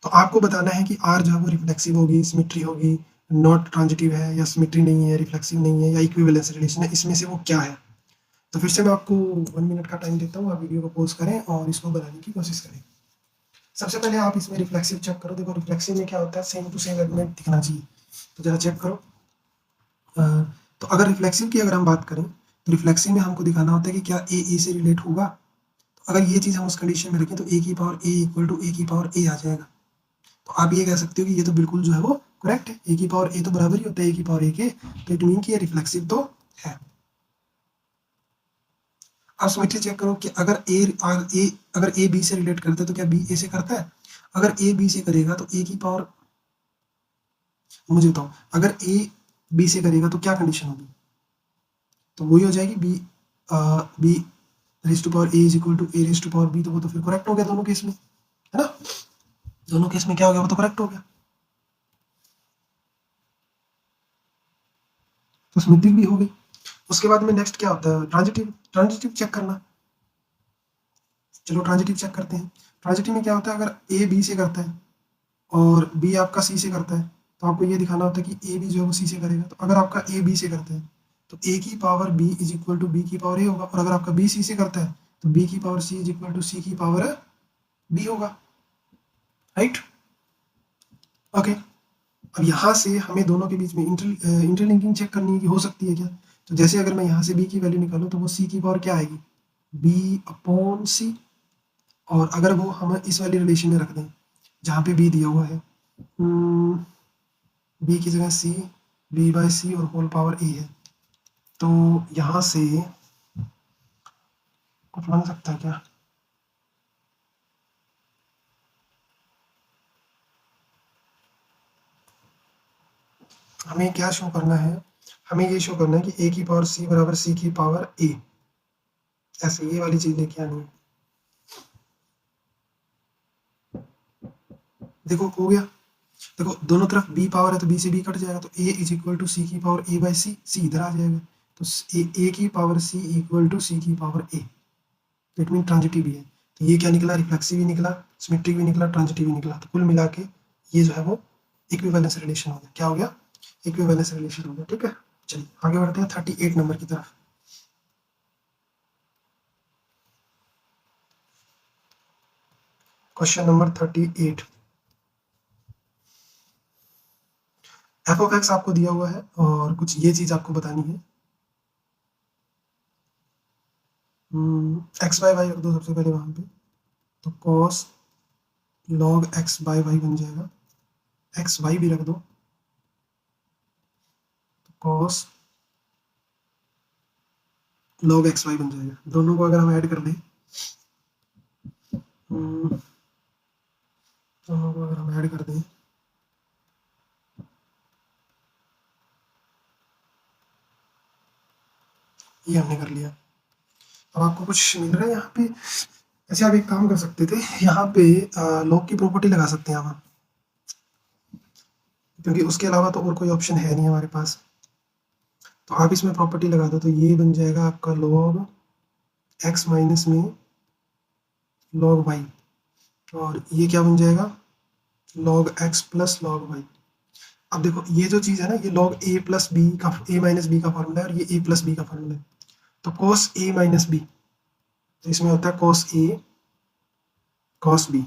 तो आपको बताना है कि आर जो है वो रिफ्लेक्सिव होगी, सिमेट्री होगी, नॉट ट्रांजिटिव है, या सिमेट्री नहीं है, रिफ्लेक्सिव नहीं है, या इक्विवेलेंस रिलेशन है, इसमें से वो क्या है। तो फिर से मैं आपको 1 मिनट का टाइम देता हूँ, आप वीडियो को पॉज करें और इसको बनाने की कोशिश करें। सबसे पहले आप इसमें रिफ्लेक्सिव चेक करो। देखो रिफ्लेक्सिव में क्या होता है, सेम टू सेम एलिमेंट दिखना चाहिए। तो जरा चेक करो। अ, तो अगर रिफ्लेक्सिव की अगर हम बात करें तो रिफ्लेक्सिव में हमको दिखाना होता है कि क्या ए से रिलेट होगा। तो अगर ये चीज़ हम उस कंडीशन में रखें तो ए की पावर ए इक्वल टू ए की पावर ए आ जाएगा। तो आप ये कह सकते हो कि ये तो बिल्कुल जो है वो करेक्ट है, ए की पावर ए तो बराबर ही होता है ए की पावर ए के, तो इट मीन कि ये रिफ्लेक्सिव तो है। आप सिमेट्री चेक करो कि अगर ए बी से रिलेट करता है तो क्या बी ए से करता है। अगर ए बी से करेगा तो ए की पावर, मुझे बताओ, अगर ए बी से करेगा तो क्या कंडीशन होगी, तो वही हो जाएगी b b raise to power a is equal to a raise to power b. तो वो तो फिर करेक्ट हो गया दोनों केस में, है ना। दोनों केस में क्या हो गया, वो तो करेक्ट हो गया। तो सिमेट्रिक भी हो गई। उसके बाद में नेक्स्ट क्या होता है, ट्रांजिटिव। ट्रांजिटिव चेक करना, चलो ट्रांजिटिव चेक करते हैं। ट्रांजिटिव में क्या होता है, अगर ए बी से करता है और बी आपका सी से करता है तो आपको ये दिखाना होता है कि ए बी जो है वो सी से करेगा। तो अगर आपका ए बी से करता है तो ए की power b is equal to b की पावर ए होगा, और अगर आपका बी सी से करता है तो बी की power c is equal to c की पावर बी होगा, राइट। ओके, अब यहाँ से हमें दोनों के बीच में इंटरलिंकिंग चेक करनी है कि हो सकती है क्या। तो जैसे अगर मैं यहाँ से बी की वैल्यू निकालूँ तो वो सी की पावर क्या आएगी, बी अपॉन सी। और अगर वो हम इस वाली रिलेशन में रख दें जहाँ पे बी दिया हुआ है, बी की जगह सी, बी बाई सी और होल पावर ए है, तो यहाँ से कुछ बन सकता है क्या। हमें क्या शो करना है, हमें ये शो करना है कि ए की पावर सी बराबर सी की पावर ए, ऐसे ये वाली चीज लेके आनी है। देखो हो गया। देखो दोनों तरफ बी पावर है तो बी से बी कट जाएगा, तो ए इज इक्वल टू सी की पावर ए बाई सी, सी इधर आ जाएगा। तो ए की power C equal to c की power A, it mean transitive भी है। तो ये क्या निकला, रिफ्लेक्सिव भी निकला, सिमेट्रिक भी निकला, ट्रांजिटिव भी निकला। तो कुल मिला के ये जो है वो इक्विवेलेंस रिलेशन हो गया। क्या हो गया, इक्विवेलेंस रिलेशन हो गया, ठीक है। चलिए आगे बढ़ते हैं 38 नंबर की तरफ। Question number 38, F of x आपको दिया हुआ है और कुछ ये चीज आपको बतानी है। एक्स बाय वाई रख दो सबसे पहले वहां पे, तो cos log x by y बन जाएगा। एक्स वाई भी रख दो, तो कॉस लॉग एक्स वाई बन जाएगा। दोनों को अगर हम ऐड कर दें, दोनों को अगर हम ऐड कर दें, ये हमने कर लिया। अब आपको कुछ मिल रहा है यहाँ पे। ऐसे आप एक काम कर सकते थे, यहाँ पे लॉग की प्रॉपर्टी लगा सकते हैं आप, क्योंकि उसके अलावा तो और कोई ऑप्शन है नहीं हमारे पास। तो आप इसमें प्रॉपर्टी लगा दो, तो ये बन जाएगा आपका लॉग एक्स माइनस में लॉग वाई, और ये क्या बन जाएगा, log x plus log y. अब देखो ये जो चीज़ है ना, ये लॉग ए प्लस बी का, ए माइनस बी का फॉर्मूला है, और ये ए प्लस बी का फॉर्मूला है। तो कॉस ए माइनस बी, तो इसमें होता है cos A cos B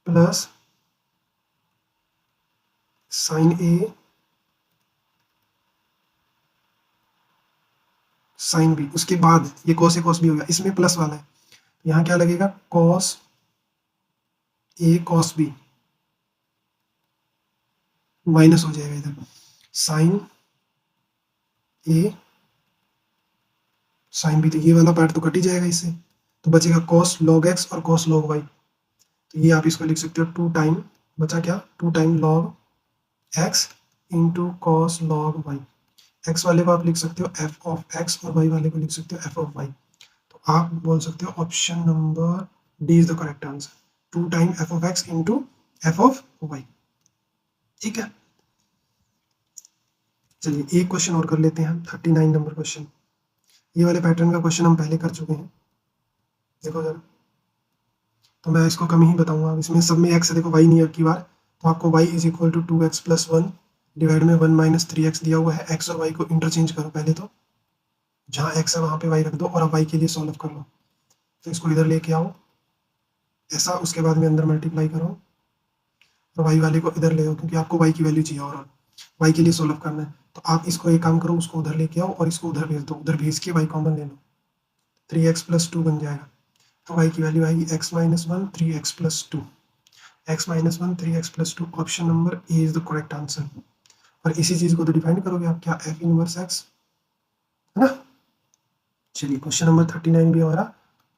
plus sign A sine B. उसके बाद ये कॉस ए कॉस बी हो गया, इसमें प्लस वाला है, यहाँ क्या लगेगा, cos A cos B minus हो जाएगा इधर साइन ए साइन बी। तो ये वाला पार्ट तो कट ही जाएगा इससे, तो बचेगा कॉस लॉग एक्स और कॉस लॉग वाई। तो ये आप इसको लिख सकते हो 2 टाइम, बचा क्या, 2 time log x into cos log y. X वाले को आप लिख सकते हो एफ ऑफ एक्स और वाई वाले को लिख सकते हो एफ ऑफ वाई। तो आप बोल सकते हो option number D is the correct answer, 2 time f of x into f of y. ठीक है, चलिए एक क्वेश्चन और कर लेते हैं हम, 39 नंबर क्वेश्चन। ये वाले पैटर्न का क्वेश्चन हम पहले कर चुके हैं, देखो जरा, तो मैं इसको कम ही बताऊंगा। इसमें सब में एक्स है, देखो वाई नहीं है की बार, तो आपको y is equal to 2x plus 1 divide में 1 माइनस 3x दिया हुआ है। x और y को इंटरचेंज करो पहले, तो जहाँ x है वहाँ पे y रख दो और अब y के लिए सॉल्व कर लो। तो इसको इधर लेके आओ ऐसा, उसके बाद में अंदर मल्टीप्लाई करो और y वाले को इधर ले आओ, क्योंकि आपको y की वैल्यू चाहिए और y के लिए सॉल्व करना है। तो आप इसको एक काम करो, उसको उधर लेके आओ और इसको उधर भेज दो, उधर भेज के y कॉमन ले लो, 3x प्लस 2 बन जाएगा। तो y की वैल्यू आएगी x minus 1 3x plus 2, x minus 1 3x plus 2। Option number A is the correct answer. और इसी चीज को तो डिफाइन करोगे आप, क्या f इनवर्स x, है ना। चलिए क्वेश्चन नंबर 39 भी हमारा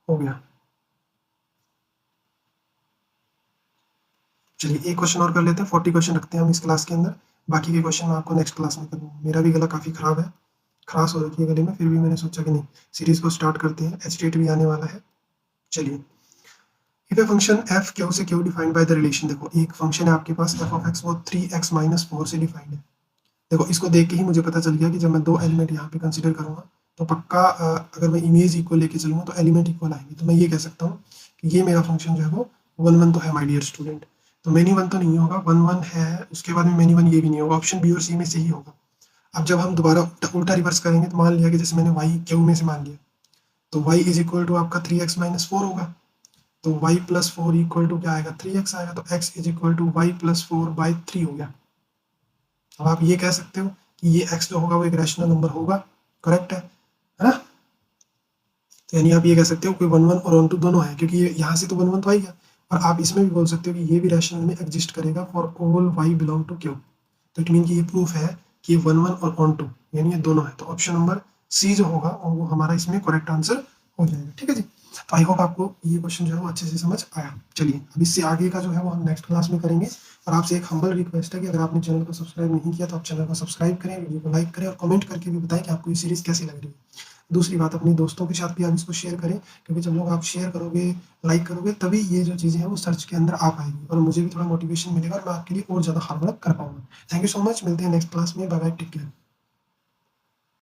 हो गया। चलिए एक क्वेश्चन और कर लेते हैं, 40 क्वेश्चन रखते हैं हम इस क्लास के अंदर। बाकी के क्वेश्चन मैं आपको नेक्स्ट क्लास में करूँगा। मेरा भी गला काफ़ी खराब है, खराश हो रखी है गले में, फिर भी मैंने सोचा कि नहीं, सीरीज को स्टार्ट करते हैं। H8 भी आने वाला है। चलिए, if a function f Q से Q defined by the relation, देखो एक फंक्शन है आपके पास एफ ऑफ एक्स, वो 3x माइनस 4 से डिफाइंड है। देखो इसको देख के ही मुझे पता चल गया कि जब मैं दो एलिमेंट यहाँ पे कंसिडर करूंगा तो पक्का अगर मैं इमेज इक्वल लेके चलूंगा तो एलिमेंट इक्वल आएंगे। तो मैं ये कह सकता हूँ कि ये मेरा फंक्शन जो है वो 1 1 तो है माय डियर स्टूडेंट, तो मेनी वन तो नहीं होगा, 1 1 है, उसके बाद में मेनी वन ये भी नहीं होगा, ऑप्शन बी और सी में से ही होगा। अब जब हम दोबारा उल्टा रिवर्स करेंगे तो मान लिया कि जैसे मैंने वाई क्यू में से मान लिया, तो वाई इज इक्वल टू आपका 3x माइनस 4 होगा, तो y प्लस 4 इक्वल टू क्या आएगा, 3x आएगा, तो x is equal to y plus 4 by 3 हो गया। अब आप ये कह सकते हो कि ये x जो होगा वो एक रैशनल नंबर होगा, करेक्ट है ना। तो यानी आप ये कह सकते हो कि 1 1 और 1 2 दोनों है, क्योंकि ये यहाँ से तो 1 1 तो आएगा। और आप इसमें भी बोल सकते हो कि ये भी रैशनल में एग्जिस्ट करेगा for all y belong to Q. तो इट मीन कि ये प्रूफ है कि 1 1 और 1 2 यानी ये दोनों है। तो ऑप्शन नंबर सी जो होगा वो हमारा इसमें करेक्ट आंसर हो जाएगा। ठीक है जी, तो आई होप आपको ये क्वेश्चन जो है वो अच्छे से समझ आया। चलिए अब इससे आगे का जो है वो हम नेक्स्ट क्लास में करेंगे। और आपसे एक हम्बल रिक्वेस्ट है कि अगर आपने चैनल को सब्सक्राइब नहीं किया तो आप चैनल को सब्सक्राइब करें, वीडियो को लाइक करें और कमेंट करके भी बताएं कि आपको ये सीरीज कैसी लग रही है। दूसरी बात, अपने दोस्तों के साथ भी आप इसको शेयर करें, क्योंकि जब लोग आप शेयर करोगे, लाइक करोगे, तभी ये जो चीज़ें हैं वो सर्च के अंदर आ पाएगी और मुझे भी थोड़ा मोटिवेशन मिलेगा और मैं आपके लिए और ज़्यादा हार्ड वर्क कर पाऊंगा। थैंक यू सो मच, मिलते हैं नेक्स्ट क्लास में, बाय बाय, टेक केयर।